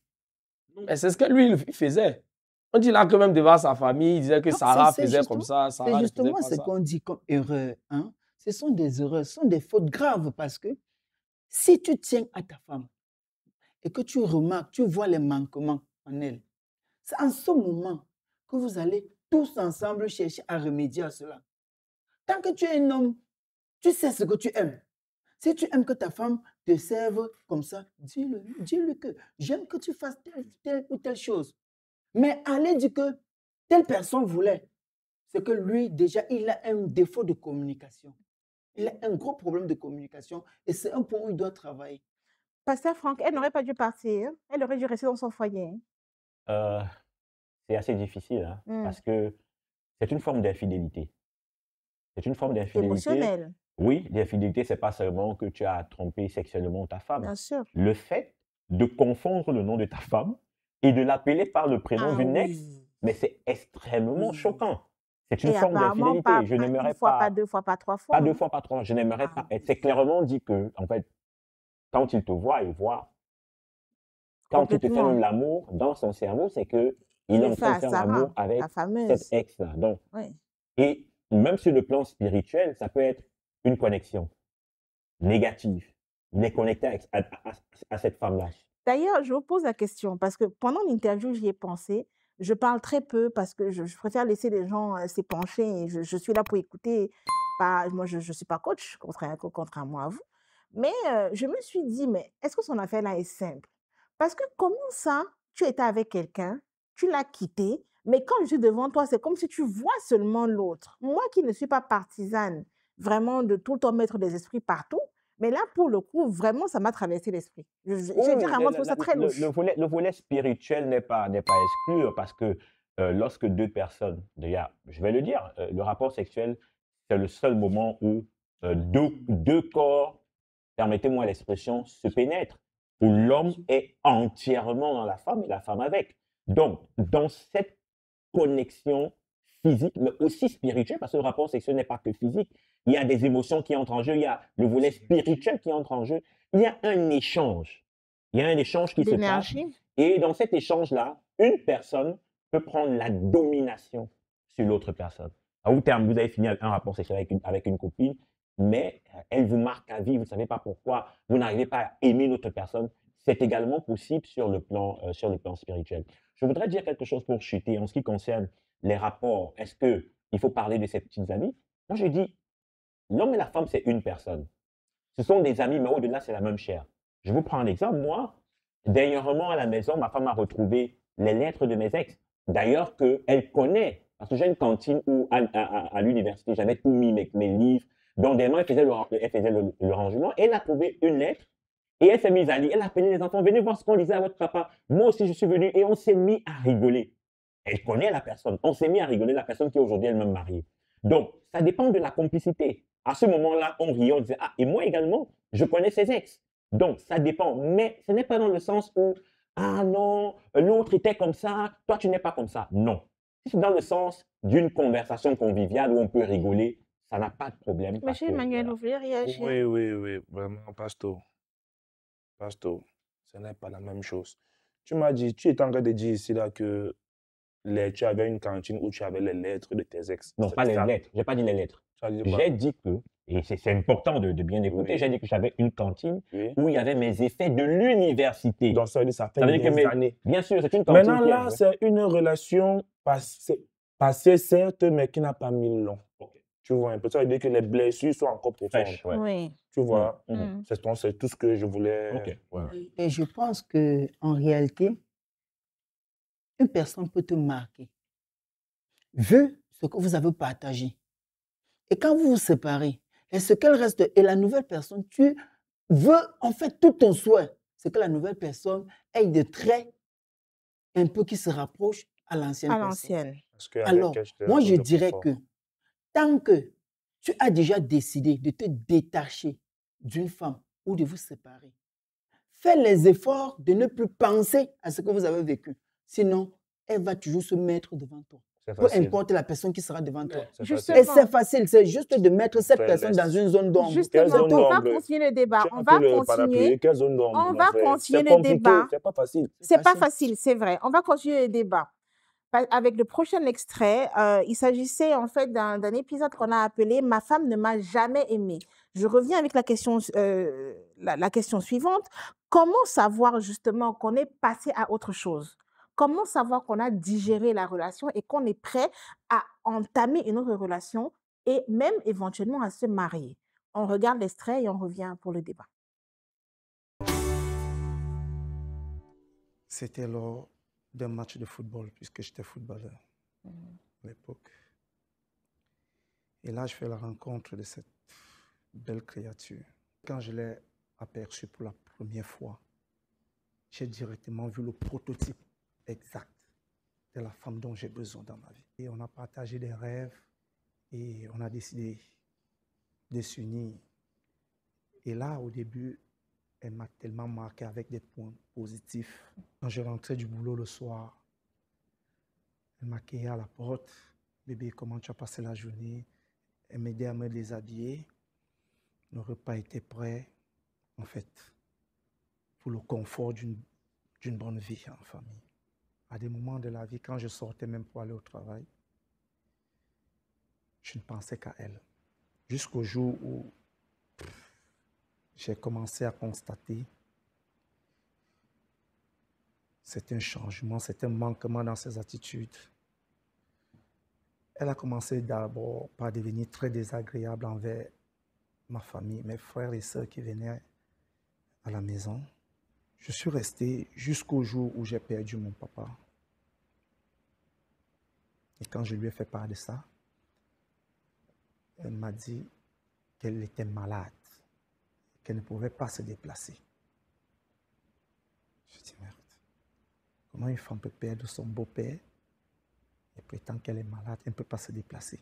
Et c'est ce que lui, il faisait. On dit là que même devant sa famille, il disait que Non, Sarah c'est faisait justement, comme ça, c'est Sarah ne faisait justement pas ce ça. qu'on dit comme erreur. Hein. Ce sont des erreurs, ce sont des fautes graves parce que si tu tiens à ta femme et que tu remarques, tu vois les manquements en elle, c'est en ce moment que vous allez tous ensemble chercher à remédier à cela. Tant que tu es un homme, tu sais ce que tu aimes. Si tu aimes que ta femme te serve comme ça, dis-lui que j'aime que tu fasses telle ou telle chose. Mais allez dire que telle personne voulait. C'est que lui, déjà, il a un défaut de communication. Il a un gros problème de communication et c'est un point où il doit travailler. Pasteur Franck, elle n'aurait pas dû partir. Elle aurait dû rester dans son foyer. Euh, c'est assez difficile hein, parce que c'est une forme d'infidélité. C'est une forme d'infidélité. Émotionnelle, Oui, l'infidélité, c'est pas seulement que tu as trompé sexuellement ta femme. bien sûr. Le fait de confondre le nom de ta femme et de l'appeler par le prénom Ah d'une ex, oui. mais c'est extrêmement Oui. choquant. C'est une Et forme apparemment, d'infidélité. Je pas n'aimerais une fois, pas pas, deux fois, pas trois fois. pas deux Hein. fois, pas trois. Je n'aimerais Ah pas oui. être. C'est clairement dit que, en fait, quand il te voit, il voit. Quand il te fait Complètement. même l'amour, dans son cerveau, c'est que Il il est le en fait train de à faire Sarah, l'amour avec la cette fameuse. ex-là. Donc, Oui. et même sur le plan spirituel, ça peut être une connexion négative. Il est connecté à cette femme-là. D'ailleurs, je vous pose la question parce que pendant l'interview, j'y ai pensé. Je parle très peu parce que je préfère laisser les gens s'épancher et je suis là pour écouter. Moi, je ne suis pas coach, contrairement à vous. Mais je me suis dit, mais est-ce que son affaire-là est simple? Parce que comment ça, tu étais avec quelqu'un, tu l'as quitté, mais quand je suis devant toi, c'est comme si tu vois seulement l'autre. Moi qui ne suis pas partisane vraiment de tout le temps mettre des esprits partout, mais là, pour le coup, vraiment, ça m'a traversé l'esprit. J'ai dit vraiment trouvé ça très louche. Le volet spirituel n'est pas exclu parce que lorsque deux personnes, déjà, je vais le dire, le rapport sexuel, c'est le seul moment où deux corps, permettez-moi l'expression, se pénètrent, où l'homme est entièrement dans la femme et la femme avec. Donc, dans cette connexion physique, mais aussi spirituelle, parce que le rapport sexuel n'est pas que physique. Il y a des émotions qui entrent en jeu, il y a le volet spirituel qui entre en jeu. Il y a un échange. Il y a un échange qui se passe. D'énergie. Et dans cet échange-là, une personne peut prendre la domination sur l'autre personne. À bout de terme, vous avez fini un rapport sexuel avec une copine, mais elle vous marque à vie, vous ne savez pas pourquoi, vous n'arrivez pas à aimer l'autre personne. C'est également possible sur le plan spirituel. Je voudrais dire quelque chose pour chuter en ce qui concerne les rapports. Est-ce qu'il faut parler de ses petites amies? Moi, je dis, l'homme et la femme, c'est une personne. Ce sont des amis, mais au-delà, c'est la même chair. Je vous prends un exemple. Moi, dernièrement, à la maison, ma femme a retrouvé les lettres de mes ex. D'ailleurs, qu'elle connaît. Parce que j'ai une cantine où, à l'université, j'avais tout mis, mes livres. Donc, dernièrement, elle faisait le rangement. Elle a trouvé une lettre et elle s'est mise à lire. Elle a appelé les enfants, venez voir ce qu'on lisait à votre papa. Moi aussi, je suis venu et on s'est mis à rigoler. Elle connaît la personne. On s'est mis à rigoler, la personne qui est aujourd'hui elle-même mariée. Donc, ça dépend de la complicité. À ce moment-là, on riait, on disait, ah, et moi également, je connais ses ex. Donc, ça dépend. Mais ce n'est pas dans le sens où, ah non, l'autre était comme ça, toi tu n'es pas comme ça. Non. Si c'est dans le sens d'une conversation conviviale où on peut rigoler, ça n'a pas de problème. Monsieur Emmanuel, vous voulez réagir? Oui, vraiment, Pasteur. Ce n'est pas la même chose. Tu m'as dit, tu es en train de dire ici là que tu avais une cantine où tu avais les lettres de tes ex. Non, pas les lettres. Je n'ai pas dit les lettres. Ça veut dire quoi? J'ai dit que Et c'est important de bien écouter. Oui. J'ai dit que j'avais une cantine Oui. où il y avait mes effets de l'université. Donc, ça veut dire ça fait Ça veut dire que des années. bien sûr, c'est une cantine Maintenant, qui est là, c'est une relation passée, certes, mais qui n'a pas mis long. Tu vois un peu, ça veut dire que les blessures sont encore profondes. fraîche. Ouais. Oui. Tu vois, Mhm. c'est tout ce que je voulais. Ok. Ouais. Et je pense qu'en réalité, une personne peut te marquer, vu ce que vous avez partagé. Et quand vous vous séparez, et ce qu'elle reste, et la nouvelle personne, tu veux, en fait, tout ton souhait, c'est que la nouvelle personne ait des traits un peu qui se rapprochent à l'ancienne À personne. l'ancienne. Parce qu'avec Alors, elle, j'étais moi, un peu je de dirais confort. que tant que tu as déjà décidé de te détacher d'une femme ou de vous séparer, fais les efforts de ne plus penser à ce que vous avez vécu. Sinon, elle va toujours se mettre devant toi. C'est Peu facile. importe la personne qui sera devant toi. C'est Justement. facile. Et c'est facile, c'est juste de mettre cette Frère, personne dans laisse. une zone d'ombre. Quelle Justement, zone on va d'ombre? continuer le débat. Tu as On un va peu le continuer. parapluie. Quelle zone d'ombre, On mon va frère? continuer C'est le compliqué, débat. c'est pas facile. C'est pas facile, c'est vrai. On va continuer le débat. Avec le prochain extrait, il s'agissait en fait d'un épisode qu'on a appelé « Ma femme ne m'a jamais aimé ». Je reviens avec la question suivante. Comment savoir justement qu'on est passé à autre chose? Comment savoir qu'on a digéré la relation et qu'on est prêt à entamer une autre relation et même éventuellement à se marier? On regarde l'extrait et on revient pour le débat. C'était lors d'un match de football, puisque j'étais footballeur à l'époque. Et là, je fais la rencontre de cette belle créature. Quand je l'ai aperçue pour la première fois, j'ai directement vu le prototype exact de la femme dont j'ai besoin dans ma vie. Et on a partagé des rêves et on a décidé de s'unir. Et là, au début, elle m'a tellement marqué avec des points positifs. Quand je rentrais du boulot le soir, elle m'accueillait à la porte. « Bébé, comment tu as passé la journée ?» Elle m'aidait à me déshabiller. Le repas était prêt, en fait, pour le confort d'une bonne vie en famille. À des moments de la vie, quand je sortais même pour aller au travail, je ne pensais qu'à elle. Jusqu'au jour où j'ai commencé à constater c'est un changement, c'est un manquement dans ses attitudes. Elle a commencé d'abord par devenir très désagréable envers ma famille, mes frères et sœurs qui venaient à la maison. Je suis resté jusqu'au jour où j'ai perdu mon papa. Et quand je lui ai fait part de ça, elle m'a dit qu'elle était malade, qu'elle ne pouvait pas se déplacer. Je dis, merde, comment une femme peut perdre son beau-père et prétend qu'elle est malade, elle ne peut pas se déplacer.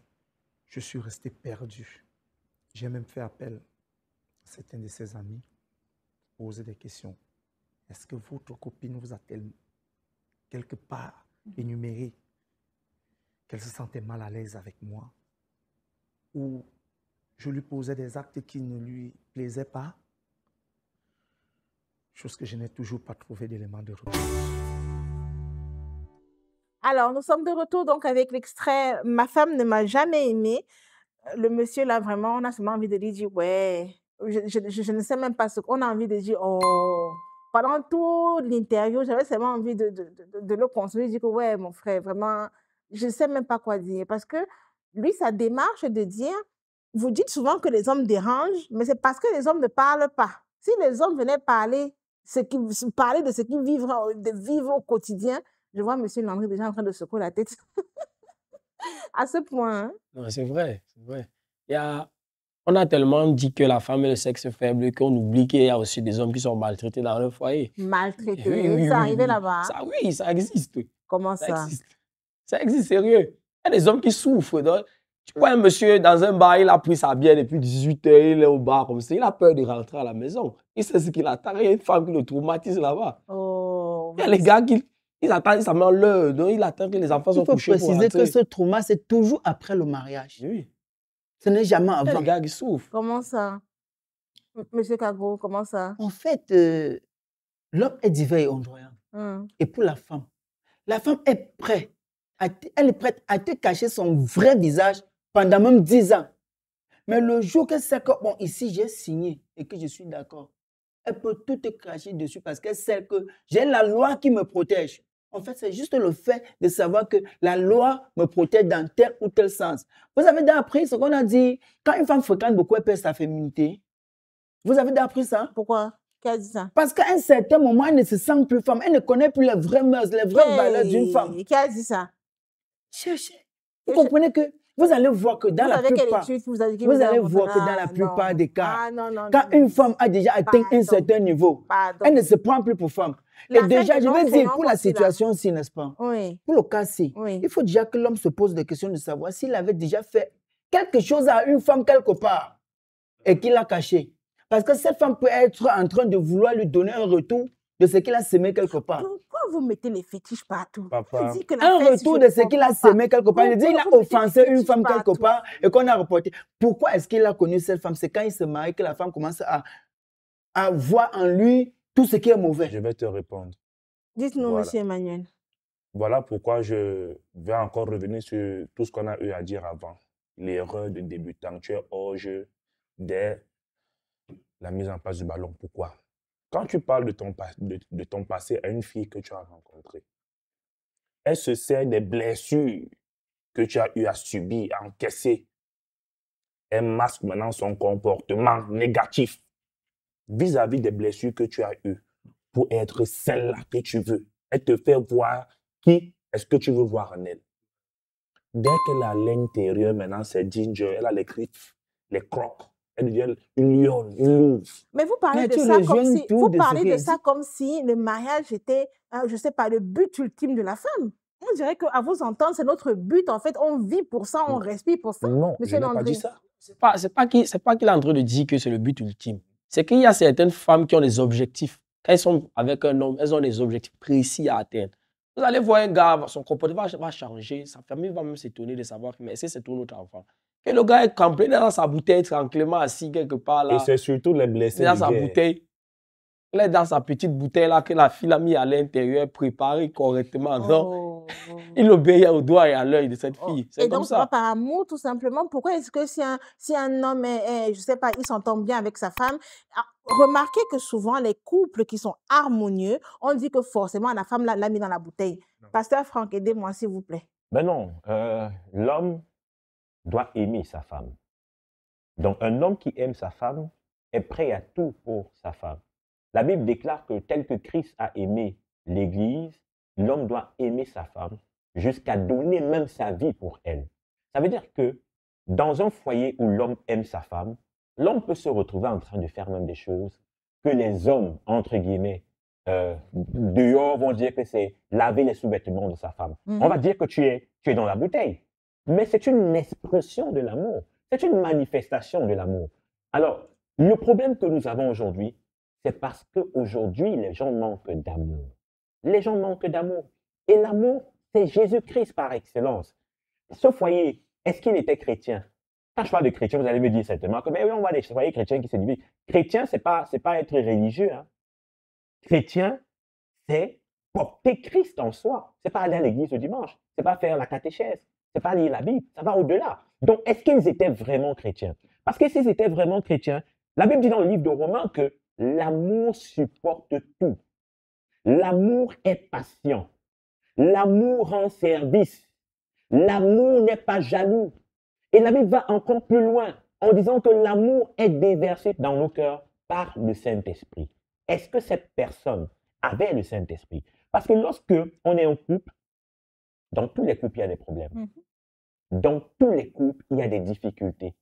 Je suis resté perdu. J'ai même fait appel à certains de ses amis, poser des questions. Est-ce que votre copine vous a-t-elle quelque part énuméré qu'elle se sentait mal à l'aise avec moi? Ou je lui posais des actes qui ne lui plaisaient pas? Chose que je n'ai toujours pas trouvé d'élément de réponse. Alors, nous sommes de retour donc avec l'extrait « Ma femme ne m'a jamais aimé ». Le monsieur là, vraiment, on a seulement envie de lui dire « Ouais ». Je ne sais même pas ce qu'on a envie de dire « Oh ». Pendant toute l'interview, j'avais seulement envie de le consoler, de dire que « Ouais, mon frère, vraiment, je ne sais même pas quoi dire ». Parce que lui, sa démarche est de dire « Vous dites souvent que les hommes dérangent, mais c'est parce que les hommes ne parlent pas. Si les hommes venaient parler de ce qu'ils vivent au quotidien, je vois M. Landry déjà en train de secouer la tête à ce point. Hein? Non, c'est vrai, c'est vrai. On a tellement dit que la femme est le sexe faible qu'on oublie qu'il y a aussi des hommes qui sont maltraités dans leur foyer. Maltraités, Oui, ça oui, arrivait oui. là-bas. Ça, oui, ça existe. Comment Ça ça? existe. Ça existe, sérieux. Il y a des hommes qui souffrent. Donc, tu vois un monsieur dans un bar, il a pris sa bière depuis 18 h, il est au bar comme ça. Il a peur de rentrer à la maison. Il sait ce qu'il attend. Il y a une femme qui le traumatise là-bas. Oh, Il y a les gars qui ils attendent, ils s'amènent l'heure. Donc, il attend que les enfants soient Il faut couchés pour préciser que rentrer. ce trauma, c'est toujours après le mariage. Oui. Ce n'est jamais Il y a avant. les gars qui souffrent. comment ça? Monsieur Kagro, comment ça? En fait, l'homme est divers et ondoyant. Et pour la femme est prête. Elle est prête à te cacher son vrai visage pendant même 10 ans. Mais le jour qu'elle sait que, bon, ici, j'ai signé et que je suis d'accord, elle peut tout te cracher dessus parce qu'elle sait que j'ai la loi qui me protège. En fait, c'est juste le fait de savoir que la loi me protège dans tel ou tel sens. Vous avez déjà appris ce qu'on a dit, quand une femme fréquente beaucoup, elle perd sa féminité. Vous avez déjà appris ça? Pourquoi? Qui a dit ça? Parce qu'à un certain moment, elle ne se sent plus femme. Elle ne connaît plus les vraies mœurs, les vraies valeurs d'une femme. Qui a dit ça? Cherchez. Vous comprenez que vous allez voir que dans la plupart, vous allez voir que dans la plupart des cas, non, quand une femme a déjà atteint un certain niveau, elle ne se prend plus pour femme. Et déjà, je vais dire, pour la situation-ci, n'est-ce pas? Oui. Pour le cas-ci, Oui. il faut déjà que l'homme se pose des questions de savoir s'il avait déjà fait quelque chose à une femme quelque part et qu'il l'a caché. Parce que cette femme peut être en train de vouloir lui donner un retour de ce qu'il a semé quelque part. Pourquoi vous mettez les fétiches partout? Papa. Un retour de ce qu'il a semé quelque part. Il dit qu'il a offensé une femme quelque part et qu'on a reporté. Pourquoi est-ce qu'il a connu cette femme? C'est quand il se marie que la femme commence à voir en lui tout ce qui est mauvais. Je vais te répondre. Dites-nous, Voilà. monsieur Emmanuel. Voilà pourquoi je vais encore revenir sur tout ce qu'on a eu à dire avant. L'erreur de débutant. Tu es hors jeu dès la mise en place du ballon. Pourquoi? Quand tu parles de ton passé à une fille que tu as rencontrée, elle se sert des blessures que tu as eu à subir, à encaisser. Elle masque maintenant son comportement négatif vis-à-vis des blessures que tu as eues pour être celle-là que tu veux. Elle te fait voir qui est-ce que tu veux voir en elle. Dès qu'elle a à l'intérieur, maintenant, c'est ginger, elle a les griffes, les crocs. Elle devient une lionne, une louve. Mais vous parlez de ça comme si, comme si le mariage était, je ne sais pas, le but ultime de la femme. On dirait qu'à vous entendre, c'est notre but. En fait, on vit pour ça, on respire pour ça. Non, je n'ai pas dit ça. C'est pas qu'il est en train de dire que c'est le but ultime. C'est qu'il y a certaines femmes qui ont des objectifs. Quand elles sont avec un homme, elles ont des objectifs précis à atteindre. Vous allez voir un gars, son comportement va changer, sa famille va même s'étonner de savoir que c'est tout notre enfant. Et le gars est campé dans sa bouteille, tranquillement assis quelque part là. Et c'est surtout les blessés. Dans sa bouteille. Il est dans sa petite bouteille là que la fille a mis à l'intérieur, préparée correctement. Non, il obéit au doigt et à l'œil de cette fille. C'est comme ça. Et donc, par amour, tout simplement, pourquoi est-ce que si un homme je ne sais pas, il s'entend bien avec sa femme, remarquez que souvent, les couples qui sont harmonieux, on dit que forcément, la femme l'a mis dans la bouteille. Non. Pasteur Franck, aidez-moi, s'il vous plaît. Ben non, l'homme doit aimer sa femme. Donc, un homme qui aime sa femme est prêt à tout pour sa femme. La Bible déclare que tel que Christ a aimé l'Église, l'homme doit aimer sa femme jusqu'à donner même sa vie pour elle. Ça veut dire que dans un foyer où l'homme aime sa femme, l'homme peut se retrouver en train de faire même des choses que les hommes, entre guillemets, dehors vont dire que c'est laver les sous-vêtements de sa femme. On va dire que tu es dans la bouteille. Mais c'est une expression de l'amour. C'est une manifestation de l'amour. Alors, le problème que nous avons aujourd'hui, c'est parce qu'aujourd'hui, les gens manquent d'amour. Les gens manquent d'amour. Et l'amour, c'est Jésus-Christ par excellence. Ce foyer, est-ce qu'il était chrétien? Quand je parle de chrétien, vous allez me dire certainement que mais oui, on voit des foyers chrétiens qui se divisent. Chrétien, ce n'est pas être religieux. Hein. Chrétien, c'est porter Christ en soi. Ce n'est pas aller à l'église le dimanche. Ce n'est pas faire la catéchèse. Ce n'est pas lire la Bible. Ça va au-delà. Donc, est-ce qu'ils étaient vraiment chrétiens? Parce que s'ils étaient vraiment chrétiens, la Bible dit dans le livre de Romains que l'amour supporte tout. L'amour est patient. L'amour rend service. L'amour n'est pas jaloux. Et la Bible va encore plus loin en disant que l'amour est déversé dans nos cœurs par le Saint-Esprit. Est-ce que cette personne avait le Saint-Esprit? Parce que lorsque on est en couple, dans tous les couples, il y a des problèmes. Dans tous les couples, il y a des difficultés.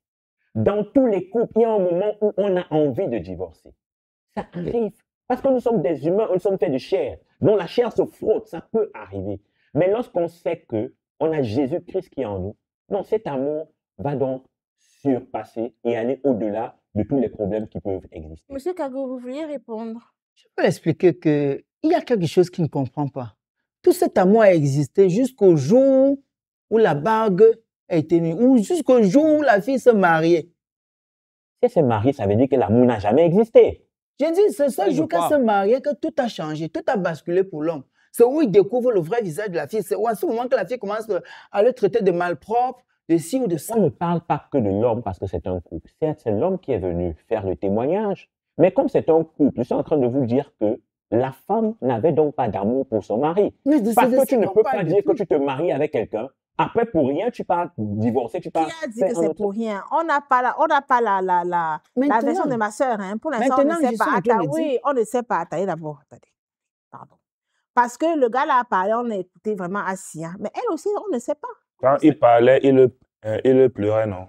Dans tous les couples, il y a un moment où on a envie de divorcer. Ça arrive. Parce que nous sommes des humains, nous sommes faits de chair. Donc la chair se frotte, ça peut arriver. Mais lorsqu'on sait qu'on a Jésus-Christ qui est en nous, non, cet amour va donc surpasser et aller au-delà de tous les problèmes qui peuvent exister. Monsieur Kago, vous vouliez répondre? Je peux expliquer qu'il y a quelque chose qu'il ne comprend pas. Tout cet amour a existé jusqu'au jour où la bague a été mise, ou jusqu'au jour où la fille se mariait. Si elle s'est mariée, ça veut dire que l'amour n'a jamais existé. J'ai dit, c'est ce jour qu'elle se mariait que tout a changé, tout a basculé pour l'homme. C'est où il découvre le vrai visage de la fille. C'est à ce moment que la fille commence à le traiter de malpropre, de ci ou de ça. On ne parle pas que de l'homme parce que c'est un couple. Certes, c'est l'homme qui est venu faire le témoignage, mais comme c'est un couple, je suis en train de vous dire que la femme n'avait donc pas d'amour pour son mari. Mais Parce que tu ne peux pas pas dire que tu te maries avec quelqu'un, après pour rien, tu pars divorcer, tu pars... Qui a dit que c'est pour rien? On n'a pas la version de ma sœur. Hein. Pour l'instant, on ne sait pas. Oui, on ne sait pas. Attendez d'abord. Attendez. Pardon. Parce que le gars là a parlé, on a écouté vraiment assis. Hein. Mais elle aussi, on ne sait pas. Quand il parlait, il pleurait, non?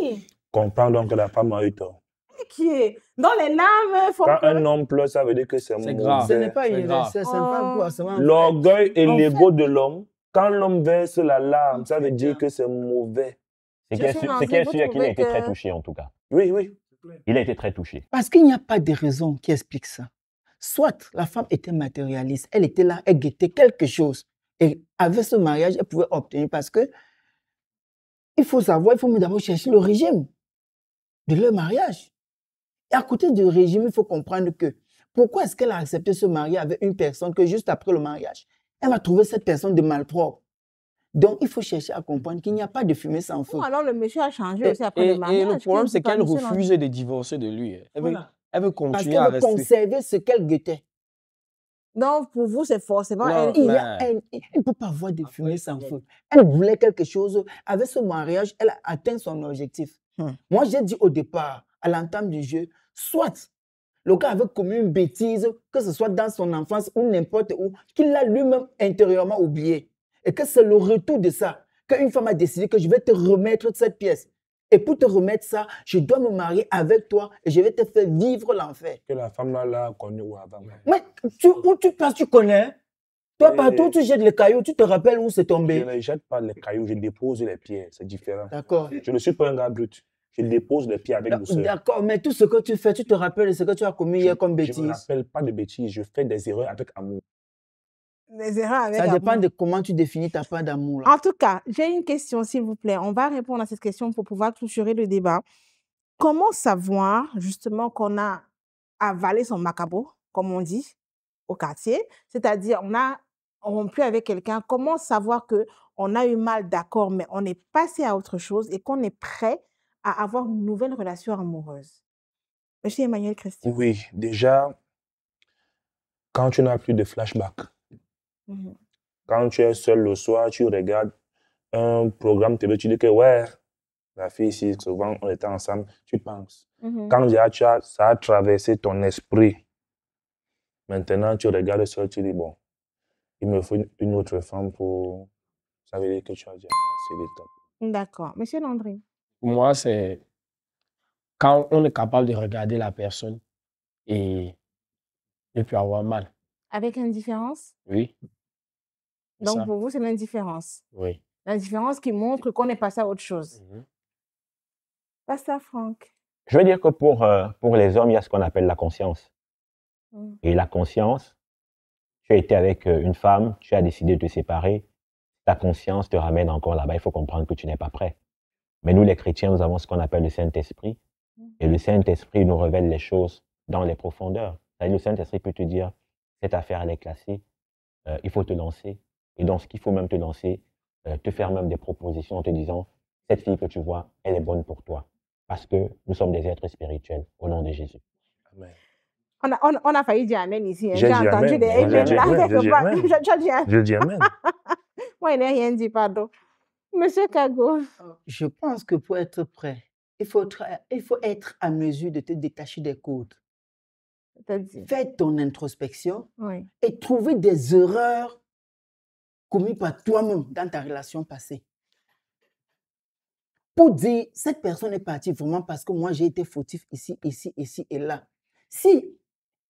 Oui. Comprends donc que la femme a eu tort. Qui est dans les larmes. Quand un homme pleure, ça veut dire que c'est grave. Ce n'est mauvais. pas universel, ce n'est pas quoi. L'orgueil et l'ego de l'homme, quand l'homme verse la larme, ça veut dire que c'est mauvais. C'est qu'il a été très touché, en tout cas. Oui, oui. Il a été très touché. Parce qu'il n'y a pas de raison qui explique ça. Soit la femme était matérialiste, elle était là, elle guettait quelque chose. Et avec ce mariage, elle pouvait obtenir parce que il faut savoir, il faut d'abord chercher le régime de leur mariage. Et à côté du régime, il faut comprendre que pourquoi est-ce qu'elle a accepté de se marier avec une personne que juste après le mariage, elle va trouver cette personne de malpropre. Donc, il faut chercher à comprendre qu'il n'y a pas de fumée sans feu. Alors, le monsieur a changé aussi après le mariage. Et le problème, c'est qu'elle refuse de divorcer de lui. Elle veut continuer à rester. Parce qu'elle veut conserver ce qu'elle guettait. Donc, pour vous, c'est forcément... Elle ne peut pas avoir de fumée sans feu. Elle voulait quelque chose. Avec ce mariage, elle a atteint son objectif. Moi, j'ai dit au départ, à l'entame du jeu, soit le gars avait commis une bêtise, que ce soit dans son enfance ou n'importe où, qu'il l'a lui-même intérieurement oublié. Et que c'est le retour de ça, qu'une femme a décidé que je vais te remettre cette pièce. Et pour te remettre ça, je dois me marier avec toi et je vais te faire vivre l'enfer. Que la femme là l'a connu ou avant. Mais où tu passes, tu connais. Toi, partout, tu jettes les cailloux, tu te rappelles où c'est tombé. Je ne jette pas les cailloux, je dépose les pierres, c'est différent. D'accord. Je ne suis pas un gars brut. Je dépose les pierres avec douceur. D'accord, mais tout ce que tu fais, tu te rappelles de ce que tu as commis hier comme bêtise. Je ne me rappelle pas de bêtises, je fais des erreurs avec amour. Des erreurs avec amour. Ça dépend de comment tu définis ta part d'amour. En tout cas, j'ai une question, s'il vous plaît. On va répondre à cette question pour pouvoir clôturer le débat. Comment savoir, justement, qu'on a avalé son macabo, comme on dit, au quartier? C'est-à-dire, on a rompu avec quelqu'un. Comment savoir qu'on a eu mal, d'accord, mais on est passé à autre chose et qu'on est prêt à avoir une nouvelle relation amoureuse? Monsieur Emmanuel Christian. Oui, déjà, quand tu n'as plus de flashback, quand tu es seul le soir, tu regardes un programme télé, tu dis que ouais, la fille ici, souvent on était ensemble, tu penses. Quand ça a traversé ton esprit, maintenant tu regardes seul, tu dis bon, il me faut une autre femme pour... Ça veut dire que tu as dit c'est le top. D'accord. Monsieur Landry. Pour moi, c'est quand on est capable de regarder la personne et puis avoir mal. Avec indifférence? Oui. Donc, pour vous, c'est l'indifférence? Oui. L'indifférence qui montre qu'on est passé à autre chose. Pasteur Franck. Je veux dire que pour les hommes, il y a ce qu'on appelle la conscience. Et la conscience, tu as été avec une femme, tu as décidé de te séparer, ta conscience te ramène encore là-bas, il faut comprendre que tu n'es pas prêt. Mais nous, les chrétiens, nous avons ce qu'on appelle le Saint-Esprit. Et le Saint-Esprit nous révèle les choses dans les profondeurs. C'est-à-dire, le Saint-Esprit peut te dire, cette affaire, elle est classée, il faut te lancer. Et dans ce qu'il faut même te lancer, te faire même des propositions en te disant, cette fille que tu vois, elle est bonne pour toi. Parce que nous sommes des êtres spirituels, au nom de Jésus. Amen. On a failli dire Amen ici. J'ai entendu des Amen là, quelque part. Je dis Amen. Moi, il n'a rien dit, pardon. Monsieur Kago. Je pense que pour être prêt, il faut être à mesure de te détacher des codes. Fais ton introspection et trouver des erreurs commises par toi-même dans ta relation passée. Pour dire, cette personne est partie vraiment parce que moi, j'ai été fautif ici, ici, ici et là. Si,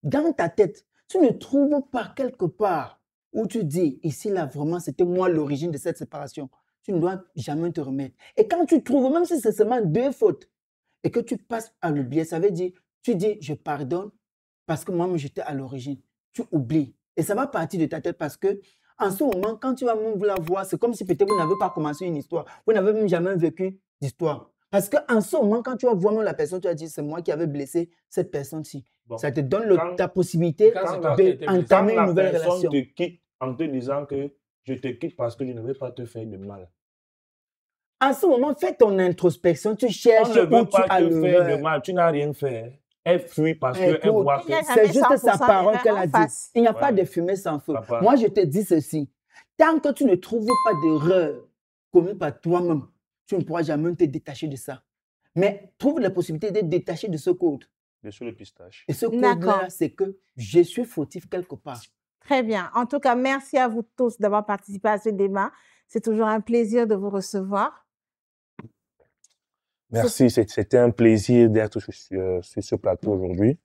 dans ta tête, tu ne trouves pas quelque part où tu dis, ici, là, vraiment, c'était moi l'origine de cette séparation, tu ne dois jamais te remettre. Et quand tu trouves, même si c'est seulement 2 fautes, et que tu passes à l'oublier, ça veut dire, tu dis, je pardonne parce que moi, j'étais à l'origine. Tu oublies. Et ça va partir de ta tête parce que, en ce moment, quand tu vas même la voir, c'est comme si peut-être vous n'avez pas commencé une histoire. Vous n'avez même jamais vécu d'histoire. Parce qu'en ce moment, quand tu vas voir même la personne, tu vas dire, c'est moi qui avais blessé cette personne-ci. Bon. Ça te donne ta possibilité d'entamer une nouvelle relation. Te quitte en te disant que je te quitte parce que je ne veux pas te faire de mal. En ce moment, fais ton introspection, tu cherches On ne où veut tu pas as te faire de l'erreur. mal. Tu n'as rien fait. Elle fuit parce qu'elle Écoute, voit Il n'y a que... jamais c'est juste sa 100% parole d'erreur qu'elle en a dit. face. Il n'y a pas Ouais. de fumée sans feu. Papa. Moi, je te dis ceci. Tant que tu ne trouves pas d'erreur commise par toi-même, tu ne pourras jamais te détacher de ça. Mais trouve la possibilité d'être détaché de ce code. Dessus le pistache. Et ce D'accord. code-là, c'est que je suis fautif quelque part. Très bien. En tout cas, merci à vous tous d'avoir participé à ce débat. C'est toujours un plaisir de vous recevoir. Merci, c'était un plaisir d'être sur ce plateau aujourd'hui.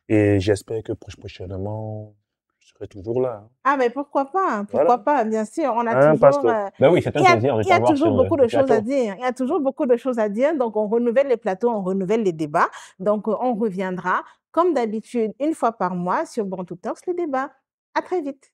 Et j'espère que prochainement, je serai toujours là. Ah, mais pourquoi pas? Pourquoi Voilà. pas? Bien sûr, on a Hein, toujours... pasteur? Ben oui, c'est un plaisir de il y a t'avoir toujours sur beaucoup de le choses à plateau. dire. Il y a toujours beaucoup de choses à dire. Donc, on renouvelle les plateaux, on renouvelle les débats. Donc, on reviendra, comme d'habitude, une fois par mois sur Bantu Talks, les débats. À très vite.